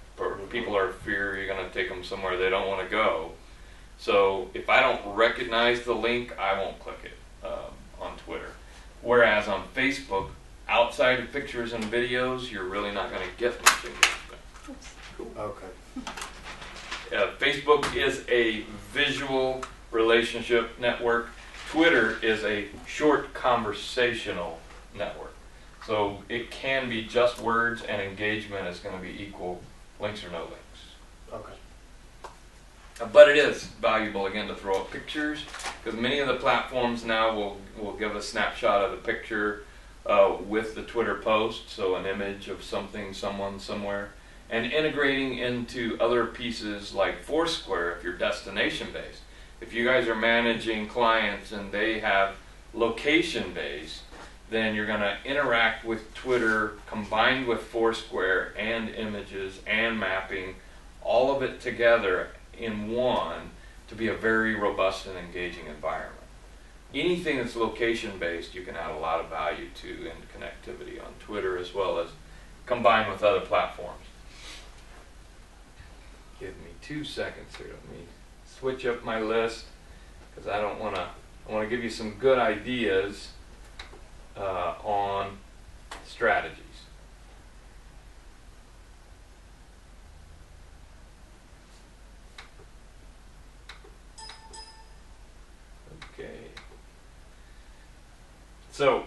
A: People are fear you're going to take them somewhere they don't want to go. So if I don't recognize the link, I won't click it on Twitter. Whereas on Facebook, outside of pictures and videos, you're really not going to get much engagement.
G: Cool. Okay.
A: Facebook is a visual relationship network. Twitter is a short conversational network. So it can be just words, and engagement is going to be equal, links or no links.
G: Okay.
A: But it is valuable, again, to throw up pictures, because many of the platforms now will give a snapshot of the picture with the Twitter post, so an image of something, someone, somewhere. and integrating into other pieces like Foursquare if you're destination based. If you guys are managing clients and they have location based, then you're going to interact with Twitter combined with Foursquare and images and mapping, all of it together in one to be a very robust and engaging environment. Anything that's location based you can add a lot of value to in connectivity on Twitter as well as combined with other platforms. Give me 2 seconds here. Let me switch up my list because I want to give you some good ideas on strategies. Okay. So,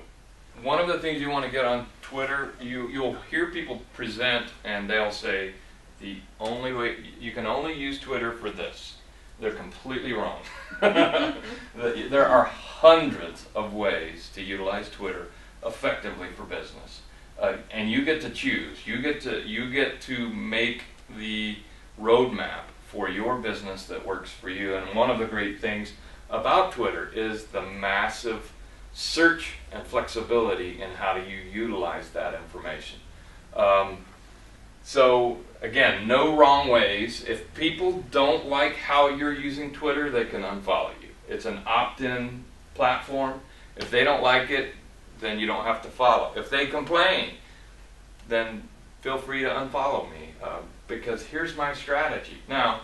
A: one of the things you want to get on Twitter, you'll hear people present and they'll say the only way you can only use Twitter for this. They're completely wrong. There are hundreds of ways to utilize Twitter effectively for business, and you get to choose. You get to make the roadmap for your business that works for you. And one of the great things about Twitter is the massive search and flexibility in how do you utilize that information. So again, no wrong ways. If people don't like how you're using Twitter, they can unfollow you. It's an opt-in platform. If they don't like it, then you don't have to follow. If they complain, then feel free to unfollow me, because here's my strategy. Now,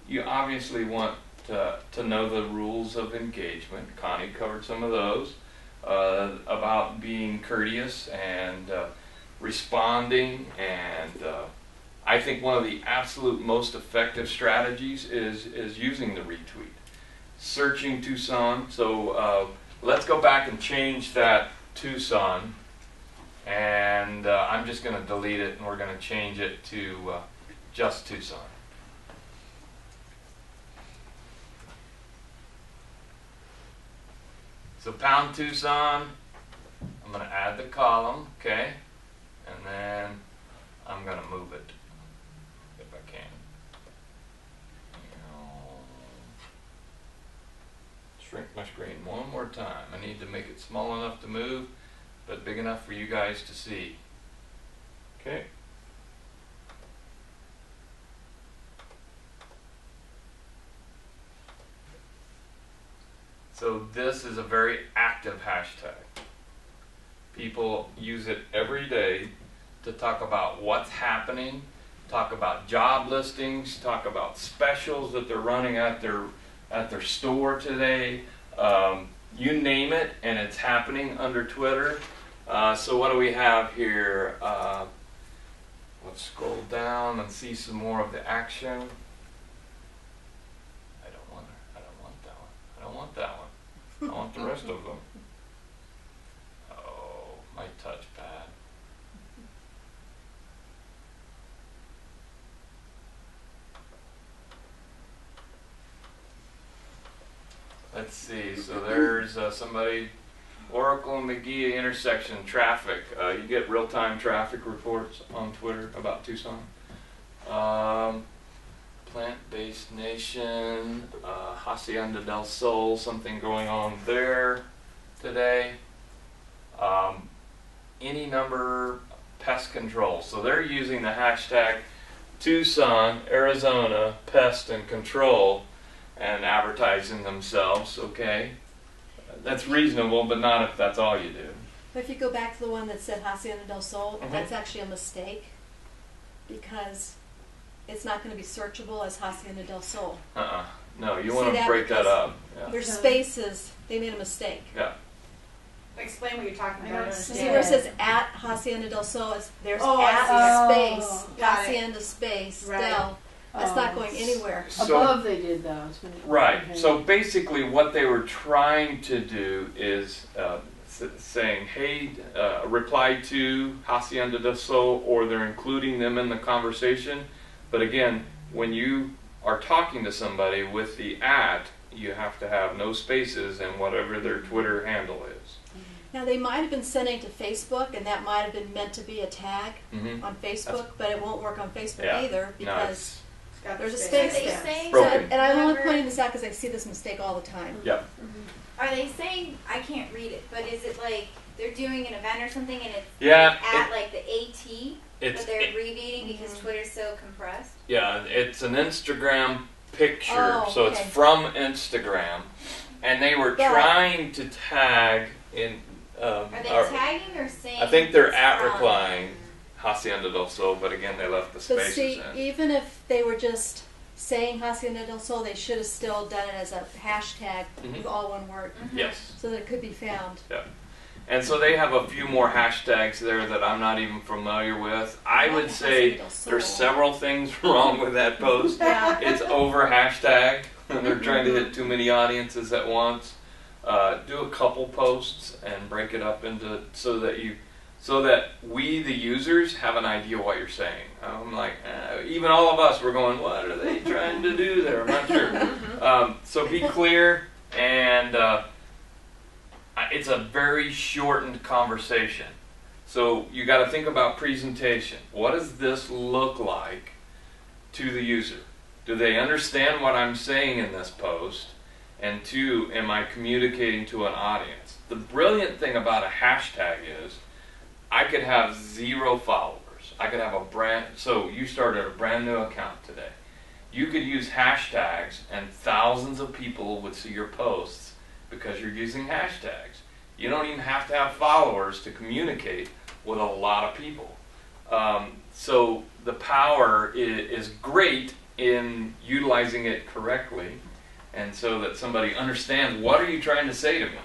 A: you obviously want to know the rules of engagement. Connie covered some of those, about being courteous and responding, and I think one of the absolute most effective strategies is using the retweet. Searching Tucson, so let's go back and change that Tucson, and I'm just going to delete it and we're going to change it to just Tucson. So pound Tucson, I'm going to add the column, okay, and then I'm going to move it if I can. Shrink my screen one more time. I need to make it small enough to move, but big enough for you guys to see. Okay. So this is a very active hashtag. People use it every day to talk about what's happening, talk about job listings, talk about specials that they're running at their store today. You name it, and it's happening under Twitter. So what do we have here? Let's scroll down and see some more of the action. I don't want that one. I don't want that one. I want the rest of them. Oh, my touchpad. Let's see, so there's somebody, Oracle and McGee intersection traffic. You get real-time traffic reports on Twitter about Tucson. Plant-based nation, Hacienda del Sol, something going on there today. Any number pest control. So they're using the hashtag Tucson, Arizona, pest and control, and advertising themselves, okay? That's reasonable, but not if that's all you do.
B: But if you go back to the one that said Hacienda del Sol, that's actually a mistake, because it's not going to be searchable as Hacienda del Sol.
A: No, you want to break that up. Yeah.
B: There's spaces. They made a mistake.
A: Yeah.
C: Explain what you're talking about.
B: See where it says at Hacienda del Sol, there's
C: Oh,
B: at space,
C: got it.
B: Hacienda space,
C: Right.
B: del. That's not going anywhere.
A: So,
E: Above they did those.
A: right. So basically what they were trying to do is saying, hey, reply to Hacienda del Sol, or they're including them in the conversation. But again, when you are talking to somebody with the at, you have to have no spaces and whatever their Twitter handle is.
B: Now, they might have been sending to Facebook, and that might have been meant to be a tag
A: Mhm.
B: on Facebook, but it won't work on Facebook
A: Yeah.
B: either
A: No,
B: because
C: It's got
B: there's a
C: the
B: space
D: Are they
B: there.
D: saying,
A: Broken.
B: And I'm only
D: Whoever-
B: pointing this out because I see this mistake all the time.
A: Yep.
D: Are they saying, I can't read it, but is it like they're doing an event or something and it's
A: Yeah,
D: at like the AT,
A: It's
D: but they're abbreviating because
B: Mhm.
D: Twitter's so compressed?
A: yeah, it's an Instagram picture,
B: Oh,
A: so it's
B: okay.
A: from Instagram, and they were
B: But-
A: trying to tag in.
D: Are they
A: or-
D: tagging or saying?
A: I think they're
D: it's
A: at
D: from?
A: replying Hacienda del Sol, but again, they left the
B: But
A: spaces
B: see,
A: in.
B: even if they were just saying Hacienda del Sol, they should have still done it as a hashtag
A: Mhm.
B: with all one word
D: Mhm.
A: Yes.
B: so that it could be found.
A: And so they have a few more hashtags there that I'm not even familiar with. I
B: Not
A: would say
B: Hacienda del Sol.
A: there's several things wrong with that post.
B: Yeah.
A: It's over hashtagged, and they're trying to hit too many audiences at once. Do a couple posts and break it up into so that we, the users, have an idea what you're saying. I'm like, even all of us, we're going, what are they trying to do there? I'm not sure. So be clear, and it's a very shortened conversation. So you got to think about presentation. What does this look like to the user? Do they understand what I'm saying in this post? And two, am I communicating to an audience? The brilliant thing about a hashtag is I could have 0 followers. I could have so you started a brand new account today. You could use hashtags and thousands of people would see your posts because you're using hashtags. You don't even have to have followers to communicate with a lot of people. So the power is great in utilizing it correctly, and so that somebody understands, what are you trying to say to me?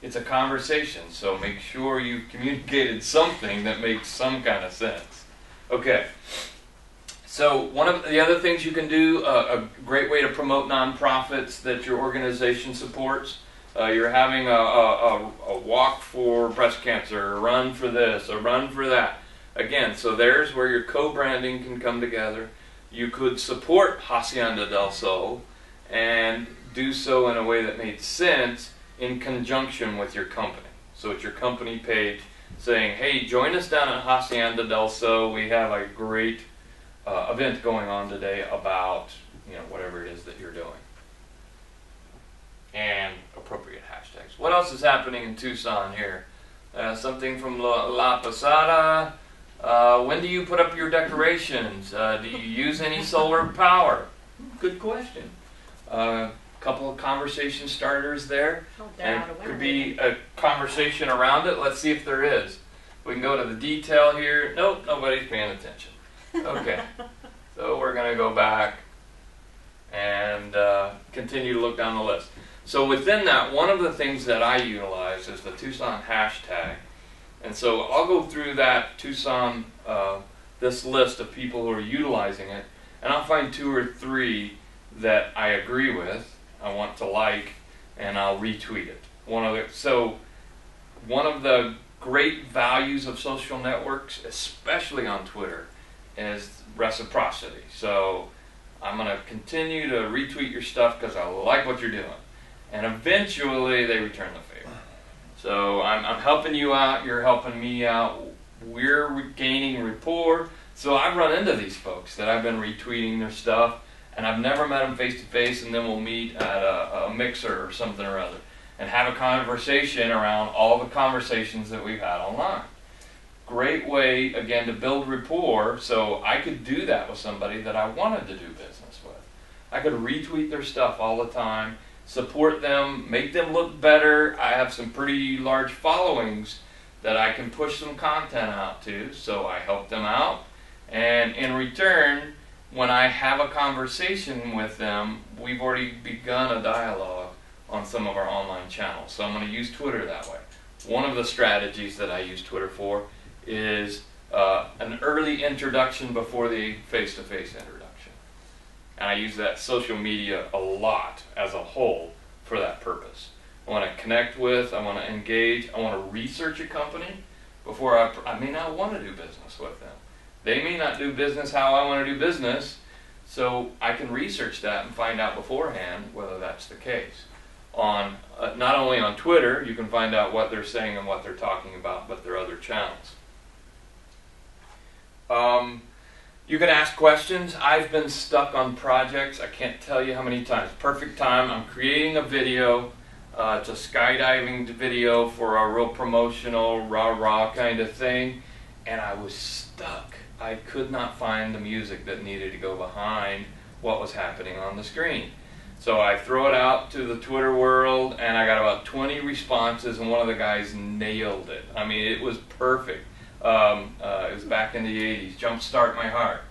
A: It's a conversation, so make sure you've communicated something that makes some kind of sense. Okay, so one of the other things you can do, a great way to promote nonprofits that your organization supports, you're having a walk for breast cancer, a run for this, a run for that. Again, so there's where your co-branding can come together. You could support Hacienda del Sol and do so in a way that made sense in conjunction with your company. So it's your company page saying, hey, join us down at Hacienda del Sol. We have a great event going on today about whatever it is that you're doing. And appropriate hashtags. What else is happening in Tucson here? Something from La Posada. When do you put up your decorations? Do you use any solar power? Good question. Couple of conversation starters there. And could be a conversation around it. Let's see if there is. We can go to the detail here. Nope, nobody's paying attention. Okay. So we're going to go back and continue to look down the list. So within that, one of the things that I utilize is the Tucson hashtag. And so I'll go through that Tucson, this list of people who are utilizing it, and I'll find 2 or 3 that I agree with, I want to like, and I'll retweet it. One of the great values of social networks, especially on Twitter, is reciprocity. So I'm going to continue to retweet your stuff because I like what you're doing. And eventually they return the favor. So I'm helping you out, you're helping me out, we're gaining rapport. So I've run into these folks that I've been retweeting their stuff, and I've never met them face to face, and then we'll meet at a mixer or something or other and have a conversation around all the conversations that we've had online. Great way, again, to build rapport. So I could do that with somebody that I wanted to do business with. I could retweet their stuff all the time, support them, make them look better. I have some pretty large followings that I can push some content out to, so I help them out. And in return, when I have a conversation with them, we've already begun a dialogue on some of our online channels. So I'm going to use Twitter that way. One of the strategies that I use Twitter for is an early introduction before the face-to-face introduction. And I use that social media a lot as a whole for that purpose. I want to connect with, I want to engage, I want to research a company before I may not want to do business with them. They may not do business how I want to do business, so I can research that and find out beforehand whether that's the case. on not only on Twitter, you can find out what they're saying and what they're talking about, but their other channels. You can ask questions. I've been stuck on projects. I can't tell you how many times. Perfect time. I'm creating a video. It's a skydiving video for a real promotional, rah-rah kind of thing. And I was stuck. I could not find the music that needed to go behind what was happening on the screen. So I throw it out to the Twitter world, and I got about 20 responses, and one of the guys nailed it. I mean, it was perfect. It was back in the 80s, Jumpstart My Heart.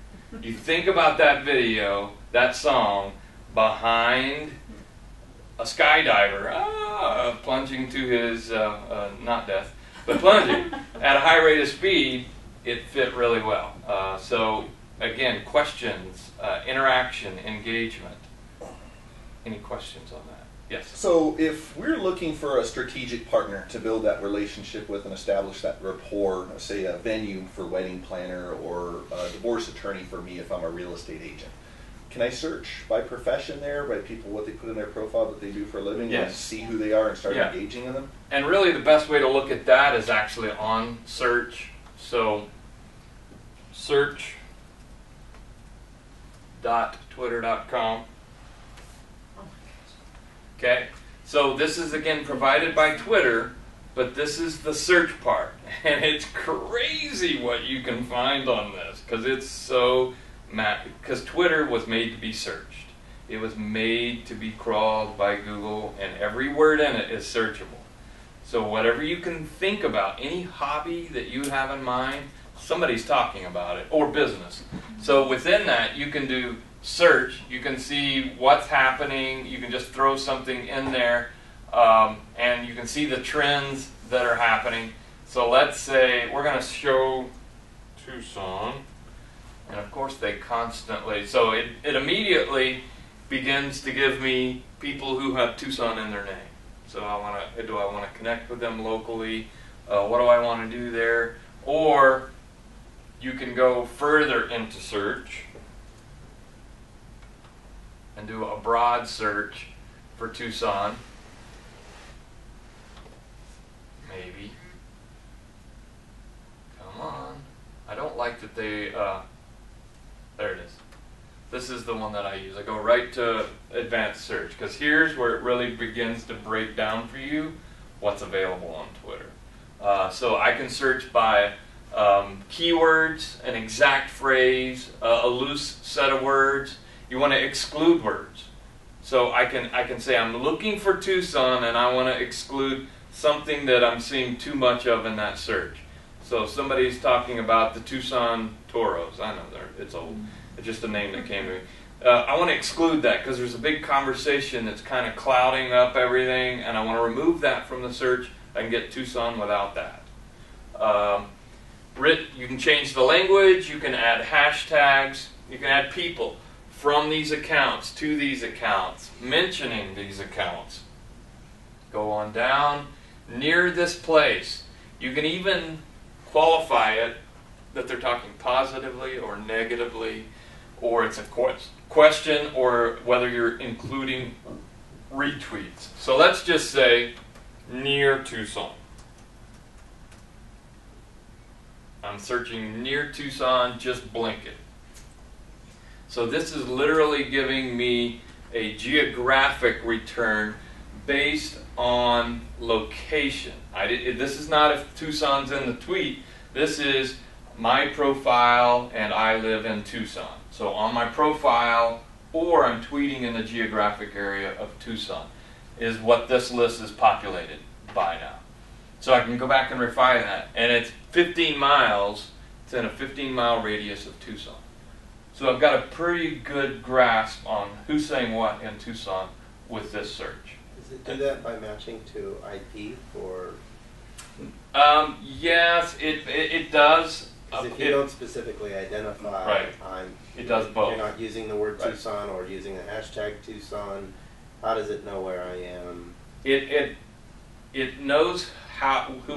A: You think about that video, that song, behind a skydiver, plunging to his, not death, but plunging at a high rate of speed, it fit really well. So, again, questions, interaction, engagement. Any questions on that? Yes.
H: So if we're looking for a strategic partner to build that relationship with and establish that rapport, say a venue for wedding planner or a divorce attorney for me if I'm a real estate agent, can I search by profession there, by people, what they put in their profile that they do for a living,
A: Yes.
H: and see who they are and start
A: Yeah.
H: engaging in them?
A: And really the best way to look at that is actually on search. So search.twitter.com. Okay, so this is again provided by Twitter, but this is the search part. And it's crazy what you can find on this, because it's so because Twitter was made to be searched. It was made to be crawled by Google, and every word in it is searchable. So whatever you can think about, any hobby that you have in mind, somebody's talking about it, or business. So within that, you can do search, you can see what's happening, you can just throw something in there, and you can see the trends that are happening. So let's say we're going to show Tucson, and of course they constantly, so it immediately begins to give me people who have Tucson in their name. So do I want to connect with them locally? What do I want to do there? Or you can go further into search and do a broad search for Tucson. Maybe. Come on. I don't like that they, there it is. This is the one that I use. I go right to advanced search, because here's where it really begins to break down for you what's available on Twitter. So I can search by keywords, an exact phrase, a loose set of words. You want to exclude words. So I can say I'm looking for Tucson and I want to exclude something that I'm seeing too much of in that search. So somebody's talking about the Tucson Toros. I know it's old. It's just a name that came to me. I want to exclude that because there's a big conversation that's kind of clouding up everything, and I want to remove that from the search. I can get Tucson without that. You can change the language. You can add hashtags. You can add people from these accounts to these accounts, mentioning these accounts. Go on down. Near this place. You can even qualify it that they're talking positively or negatively, or it's a question, or whether you're including retweets. So let's just say near Tucson. I'm searching near Tucson, just blink it. So this is literally giving me a geographic return based on location. This is not if Tucson's in the tweet. This is my profile and I live in Tucson. So on my profile, or I'm tweeting in the geographic area of Tucson, is what this list is populated by now. So I can go back and refine that. And it's 15 miles. It's in a 15-mile radius of Tucson. So I've got a pretty good grasp on who's saying what in Tucson with this search.
G: Does it do that by matching to IP or?
A: Yes, it does.
G: Because if you don't specifically identify,
A: right. It does both.
G: You're not using the word
A: right.
G: Tucson or using the hashtag Tucson. How does it know where I am?
A: It knows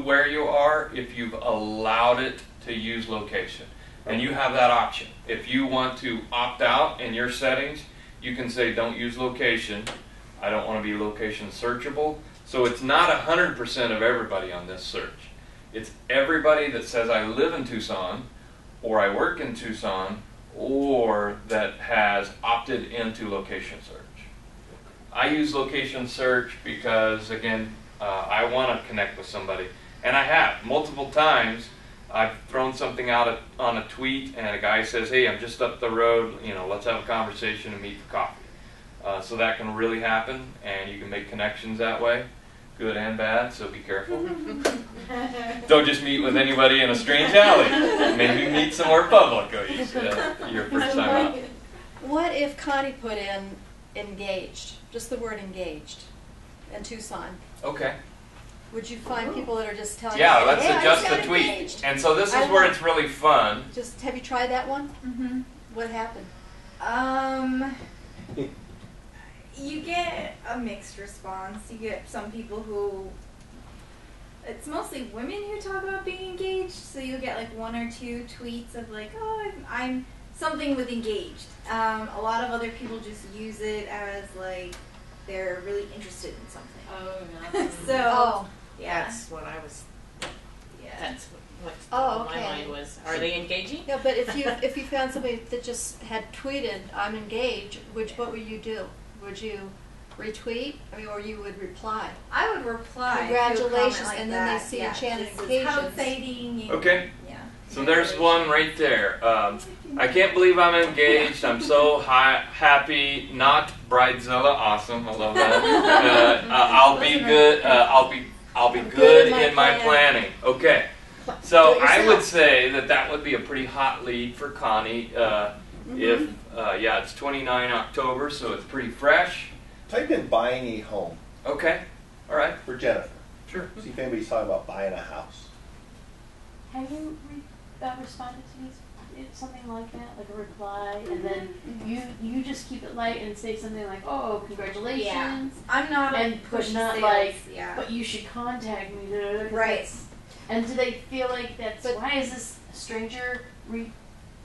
A: where you are if you've allowed it to use location. And you have that option. If you want to opt out in your settings, you can say don't use location. I don't want to be location searchable. So it's not 100% of everybody on this search. It's everybody that says I live in Tucson, or I work in Tucson, or that has opted into location search. I use location search because, again, I want to connect with somebody. And I have. Multiple times, I've thrown something out on a tweet, and a guy says, hey, I'm just up the road, let's have a conversation and meet for coffee. So that can really happen, and you can make connections that way, good and bad, so be careful. Don't just meet with anybody in a strange alley. Maybe meet somewhere public your first time out.
B: What if Connie put in engaged, just the word engaged, in Tucson?
A: Okay.
B: Would you find people that are just telling
A: Yeah,
B: you,
A: let's
B: hey, I
A: adjust
B: just got
A: the tweet.
B: engaged?
A: And so this is
B: I
A: where
B: love-
A: it's really fun.
B: Just have you tried that one?
D: Mm-hmm.
B: What happened?
D: You get a mixed response. You get some people who, it's mostly women who talk about being engaged, so you'll get like 1 or 2 tweets of like, oh, I'm something with engaged. A lot of other people just use it as like they're really interested in something.
I: Oh, no.
D: So, yeah.
I: That's what I was.
D: Yeah.
I: That's what
B: Oh,
I: my
B: okay.
I: mind was. Are they engaging?
B: Yeah, but if you found somebody that just had tweeted, I'm engaged, what would you do? Would you retweet? Or you would reply?
D: I would reply.
B: Congratulations,
D: to a comment like
B: and then they
D: that.
B: see
D: yeah.
B: enchanted
D: This is how
B: occasions.
D: exciting. And,
A: Okay.
D: Yeah.
A: So there's one right there. I can't believe I'm engaged. I'm so happy. Not bridezilla. Awesome. I love that. I'll be good. I'll be good in my planning. Okay. So
B: Do it
A: I
B: yourself.
A: would say that would be a pretty hot lead for Connie. If it's 29 October, so it's pretty fresh.
H: Type in buying a home
A: Okay. All right.
H: for Jennifer.
A: Sure.
H: See if anybody's talking about buying a house.
E: Have you responded to these? Something like that, like a reply, and then you just keep it light and say something like, "Oh, congratulations,"
D: Yeah. I'm not
E: and
D: a
E: but
D: pushy
E: not
D: sales.
E: like,
D: Yeah.
E: "But you should contact me."
D: Right.
E: That's- And do they feel like that's
B: But-
E: why is this stranger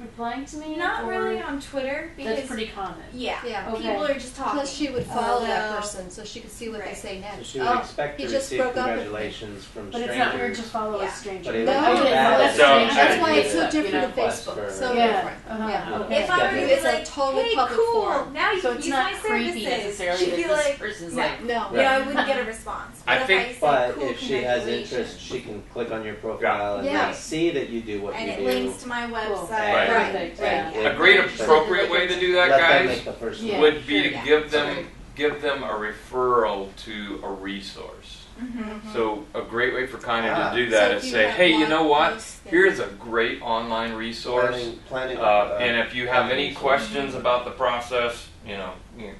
E: replying to me?
D: Not
E: or
D: really on Twitter because
E: That's pretty common.
D: yeah,
B: Yeah.
E: Okay.
D: people are just talking.
B: Plus, she would follow that
D: Although-
B: person so she could see what they
D: Right.
B: say
G: So
B: next.
G: she would
B: Oh,
G: expect
B: he
G: to
B: just
G: receive
B: broke up with me.
G: congratulations from
E: But
G: strangers.
E: it's not weird to follow
D: Yeah.
E: a stranger.
G: But it
B: No,
G: would be
B: okay,
G: bad
B: that's
G: to
A: strange.
B: That's why it's so
E: you
B: different
E: know,
B: than
G: plus
B: Facebook.
G: for-
B: So
E: Yeah.
B: different.
E: Uh-huh.
B: Yeah.
E: Okay.
D: If I were to
B: It's
D: be
B: a
D: like,
B: totally
D: hey,
B: public
D: cool,
B: forum.
D: now you
E: So
D: can
E: it's
D: use
E: not
D: my
E: creepy
D: services.
E: necessarily
D: She'd
E: that
D: be
E: this
D: like,
I: person's
D: no.
I: like,
B: No.
D: I wouldn't get a response.
A: I
D: But
A: think-
D: if I say,
G: But
D: cool,
G: if she has
D: congratulations,
G: interest, she can click on your profile and
B: Yeah.
G: they see that you do what
D: and
G: you
D: it
G: do.
D: links to my website.
A: Right.
E: Perfect, yeah.
G: And
A: A great
G: it-
A: appropriate way to do that,
G: Let them
A: guys,
G: make the first
E: Yeah.
G: move.
A: would be to
D: Yeah.
A: give them a referral to a resource.
D: Mm-hmm.
A: So a great way for Connie
G: Ah.
A: to do that
B: So
A: is
B: if you
A: say,
B: have
A: hey, you
B: blog
A: know what?
B: posts, then-
A: Here's a great online resource.
G: Planning,
A: And if you have any questions about the process,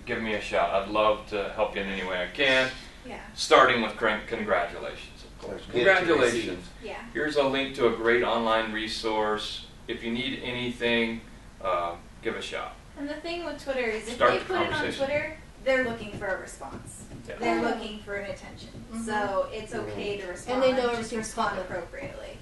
A: give me a shout. I'd love to help you in any way I can.
D: Yeah.
A: Starting with congratulations, of course.
G: Good to
A: Congratulations.
D: Yeah.
A: Here's a link to a great online resource. If you need anything, give a shout.
D: And the thing with Twitter is if
A: Start
D: they
A: the
D: put it on
A: conversation.
D: Twitter, they're looking for a response.
A: Yeah.
D: They're looking for an attention.
B: Mhm.
D: So it's okay to respond.
B: And they know
D: just
B: everything's
D: respond
B: public.
D: appropriately.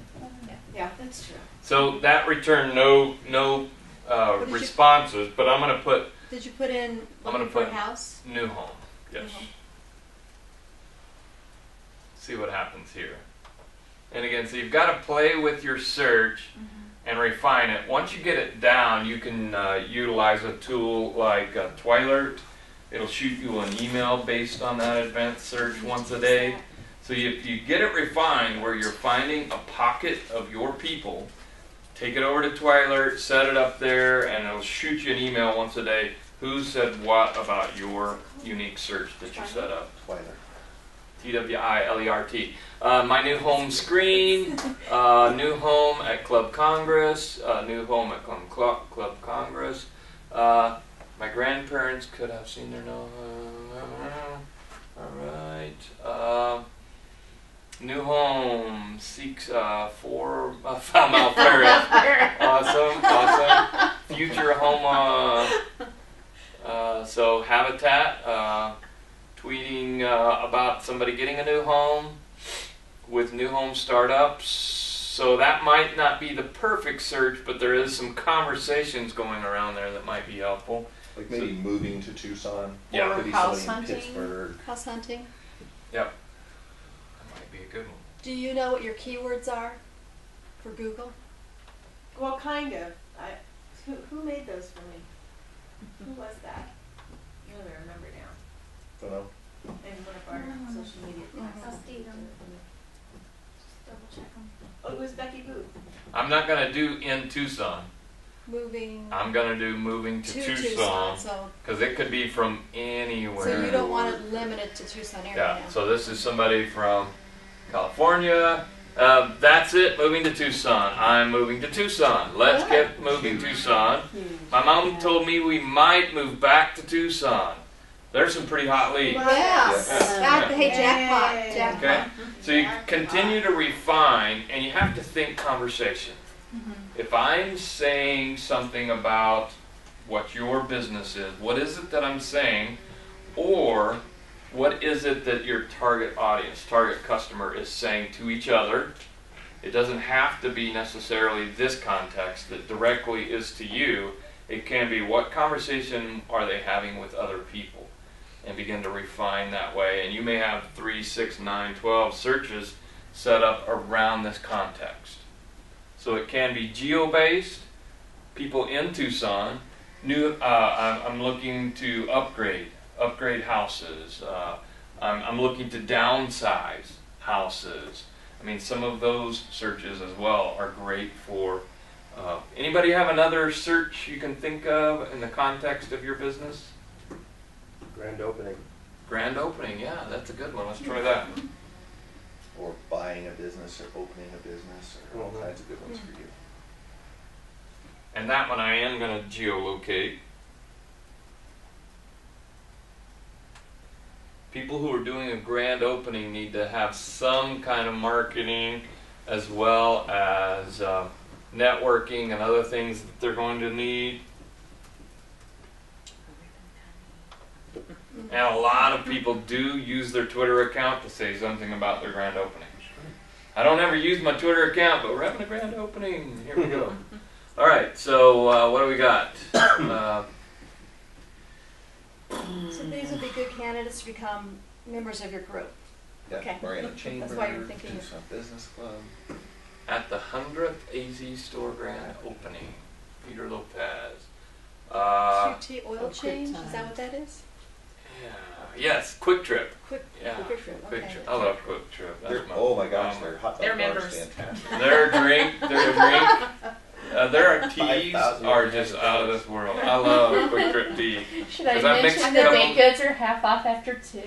F: Yeah, that's true.
A: So that returned no
B: did you-
A: responses, but I'm going to put
B: Did you put in
A: I'm gonna
B: looking for a
A: put-
B: house?
A: new home. Yes.
B: New home.
A: See what happens here. And again, so you've got to play with your search and refine it. Once you get it down, you can utilize a tool like Twilert. It'll shoot you an email based on that advanced search once a day. So if you get it refined where you're finding a pocket of your people, take it over to Twilert, set it up there, and it'll shoot you an email once a day. Who said what about your unique search that you set up?
H: Twilert.
A: Twilert. My new home screen, new home at Club Congress, new home at Club Congress. My grandparents could have seen their no. All right. New home seeks for Foul Mouth Ferret. Awesome. Future home. So Habitat. Tweeting about somebody getting a new home with new home startups. So that might not be the perfect search, but there is some conversations going around there that might be helpful.
H: Like maybe moving to Tucson.
A: Yeah.
H: Could be
E: House
H: somebody in
E: hunting.
H: Pittsburgh.
B: House hunting.
A: Yep. That might be a good one.
B: Do you know what your keywords are for Google?
F: Well, kind of. Who made those for me? Who was that? I don't even remember now.
H: Don't know.
F: In one of our social media
D: I'll
F: classes.
D: see them. Just double check them.
F: Oh, it was Becky Booth.
A: I'm not going to do in Tucson.
B: Moving
A: I'm going to do moving to Tucson.
B: So
A: Because it could be from anywhere.
B: so you don't want it limited to Tucson area.
A: Yeah, so this is somebody from California. That's it, moving to Tucson. I'm moving to Tucson. Let's get moving to Tucson. My mom told me we might move back to Tucson. There's some pretty hot leads.
B: Yes.
A: Yeah.
B: Hey, jackpot.
F: Yay.
B: Jackpot.
A: Okay? So you continue to refine, and you have to think conversation. If I'm saying something about what your business is, what is it that I'm saying, or what is it that your target audience, target customer is saying to each other? It doesn't have to be necessarily this context that directly is to you. It can be what conversation are they having with other people, and begin to refine that way. And you may have 3, 6, 9, 12 searches set up around this context. So it can be geo-based, people in Tucson, I'm looking to upgrade houses. I'm looking to downsize houses. I mean, some of those searches as well are great for. Anybody have another search you can think of in the context of your business?
G: Grand opening.
A: Grand opening, yeah, that's a good one. Let's try that.
H: Or buying a business or opening a business or all kinds of good ones for you.
A: And that one I am going to geolocate. People who are doing a grand opening need to have some kind of marketing as well as networking and other things that they're going to need. And a lot of people do use their Twitter account to say something about their grand opening. I don't ever use my Twitter account, but we're having a grand opening. Here we go. All right, so what do we got?
B: So these would be good candidates to become members of your group.
H: Yeah,
B: Okay.
H: Mariana Chamber,
B: That's why you're thinking of-
H: Tucson Business Club.
A: At the 100th AZ store grand opening, Peter Lopez.
B: QT oil
E: Quick
B: change,
E: Time.
B: is that what that is?
A: Yeah. Yes, Quick Trip.
B: Quick,
A: Yeah.
B: quick trip,
A: Quick
B: okay.
A: Trip. I love Quick Trip. That's
H: Oh my gosh, their hot dog
I: They're
H: bar is
I: members.
H: fantastic.
A: Their drink, their teas
G: 5,000
A: are just out of this world. I love Quick Trip tea.
E: Should I
A: 'Cause I mix
E: mention the
A: them-
E: baked goods are half off after 2?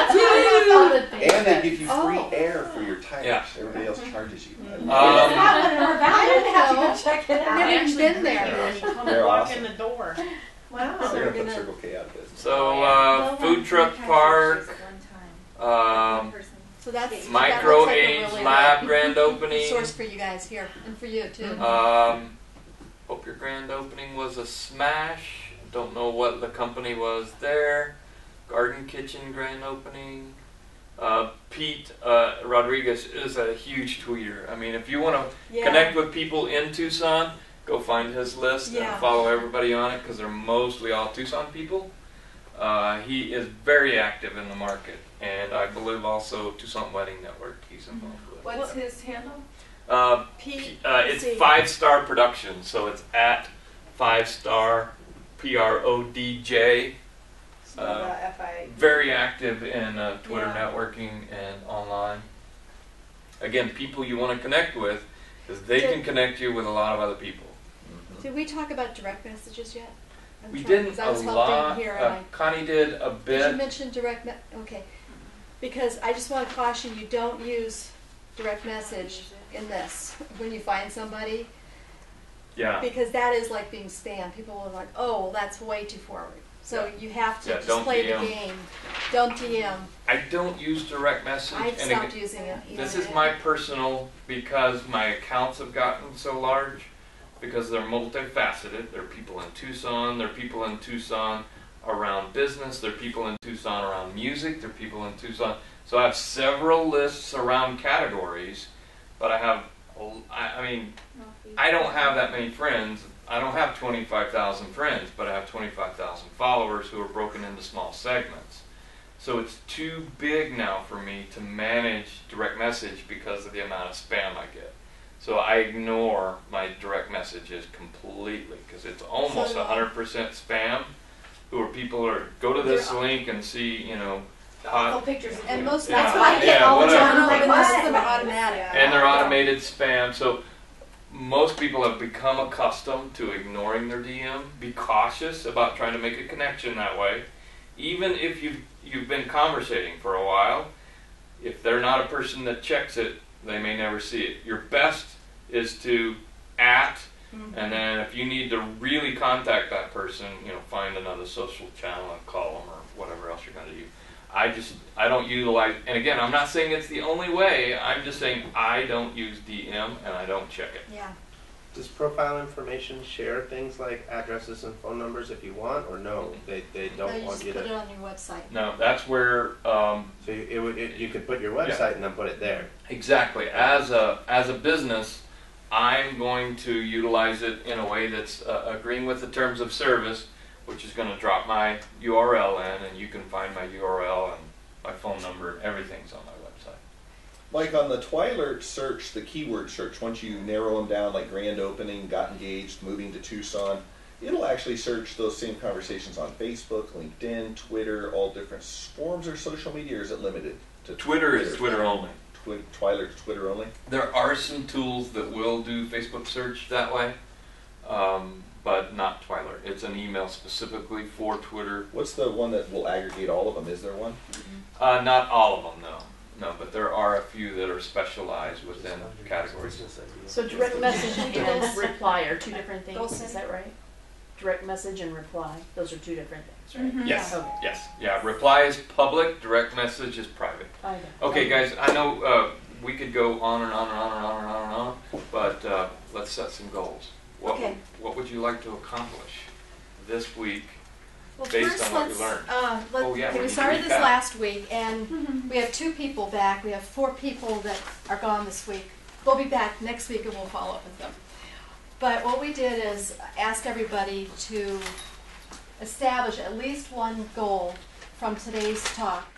H: And they give you free
B: Oh.
H: air for your tires.
A: Yeah.
H: Everybody else charges you.
B: I didn't have to go check it out.
I: I
B: I've never
I: actually
B: been
I: think
B: there.
I: you come
H: They're
I: walk
H: awesome.
I: in the door.
F: Wow.
H: They're
B: we're
H: going to put
B: gonna-
H: Circle K out of business.
A: So, food truck park,
B: So that's that
A: micro
B: looks like a
A: age
B: really
A: lab
B: good
A: grand opening.
B: source for you guys here and for you too.
A: Hope your grand opening was a smash. Don't know what the company was there. Garden Kitchen grand opening. Pete Rodriguez is a huge tweeter. I mean, if you want to
B: Yeah.
A: connect with people in Tucson, go find his list
B: Yeah.
A: and follow everybody on it because they're mostly all Tucson people. He is very active in the market, and I believe also Tucson Wedding Network he's involved with.
F: What's his handle?
B: Pete,
A: It's
B: see.
A: 5-Star Productions, so it's at 5-Star PRODJ.
F: Spell that F-I.
A: Very active in Twitter
B: Yeah.
A: networking and online. Again, people you want to connect with, because they
B: Did-
A: can connect you with a lot of other people.
B: Did we talk about direct messages yet? I'm
A: We
B: trying-
A: didn't
B: 'cause I
A: a
B: was
A: lot.
B: helping here and I
A: Connie did a
B: Did you
A: bit.
B: mention okay. Because I just want to caution you, don't use direct message in this when you find somebody.
A: Yeah.
B: Because that is like being spam. People are like, oh, well, that's way too forward. So you have to
A: Yeah,
B: just
A: don't
B: play
A: DM.
B: the game. Don't DM.
A: I don't use direct message.
B: I've
A: and
B: stopped
A: again,
B: using it.
A: this is my personal, because my accounts have gotten so large, because they're multifaceted. There are people in Tucson, there are people in Tucson around business, there are people in Tucson around music, there are people in Tucson. So I have several lists around categories, but I have, I mean, I don't have that many friends I don't have 25,000 friends, but I have 25,000 followers who are broken into small segments. So it's too big now for me to manage direct message because of the amount of spam I get. So I ignore my direct messages completely because it's almost 100% spam. Who are people who are go to this link and see, you know,
C: Awful pictures of
B: And
C: you.
B: most
A: Yeah.
B: that's what I get
A: Yeah,
B: all the
A: whatever.
B: time.
C: Like
B: And most
C: what?
B: of them are automatic.
A: and they're automated spam. So most people have become accustomed to ignoring their DM. Be cautious about trying to make a connection that way. Even if you've been conversating for a while, if they're not a person that checks it, they may never see it. Your best is to and then if you need to really contact that person, you know, find another social channel and call them or whatever else you're going to do. I don't utilize, and again, I'm not saying it's the only way, I'm just saying I don't use DM and I don't check it.
B: Yeah.
G: Does profile information share things like addresses and phone numbers if you want, or no? They
B: No,
G: don't
B: you
G: want
B: just
G: you
B: put it
G: to.
B: on your website.
A: No, that's where,
G: So you could put your website and then put it there.
A: exactly, as a business, I'm going to utilize it in a way that's agreeing with the terms of service, which is going to drop my URL in, and you can find my URL and my phone number, everything's on my website.
H: Like on the Twiler search, the keyword search, once you narrow them down, like grand opening, got engaged, moving to Tucson, it'll actually search those same conversations on Facebook, LinkedIn, Twitter, all different forms of social media, or is it limited to
A: Twitter is Twitter only.
H: Twiler to Twitter only?
A: There are some tools that will do Facebook search that way, but not Twiler. It's an email specifically for Twitter.
H: What's the one that will aggregate all of them? Is there one?
A: Not all of them, no. No, but there are a few that are specialized within categories.
E: So direct message and reply are two different
B: Those
E: things, is that right? Direct message and reply, those are two different things, right?
A: Yes,
E: Okay.
A: yes. Yeah, reply is public, direct message is private.
E: I got it.
A: Okay, guys, I know we could go on and on and on and on and on and on, but let's set some goals.
B: Okay.
A: What would you like to accomplish this week?
B: Well,
A: Based
B: first,
A: on what you
B: let's,
A: learned.
B: let's
A: Oh, yeah, we
B: we
A: need to
B: started this
A: recap.
B: last week, and we have 2 people back. We have 4 people that are gone this week. We'll be back next week, and we'll follow up with them. But what we did is ask everybody to establish at least one goal from today's talk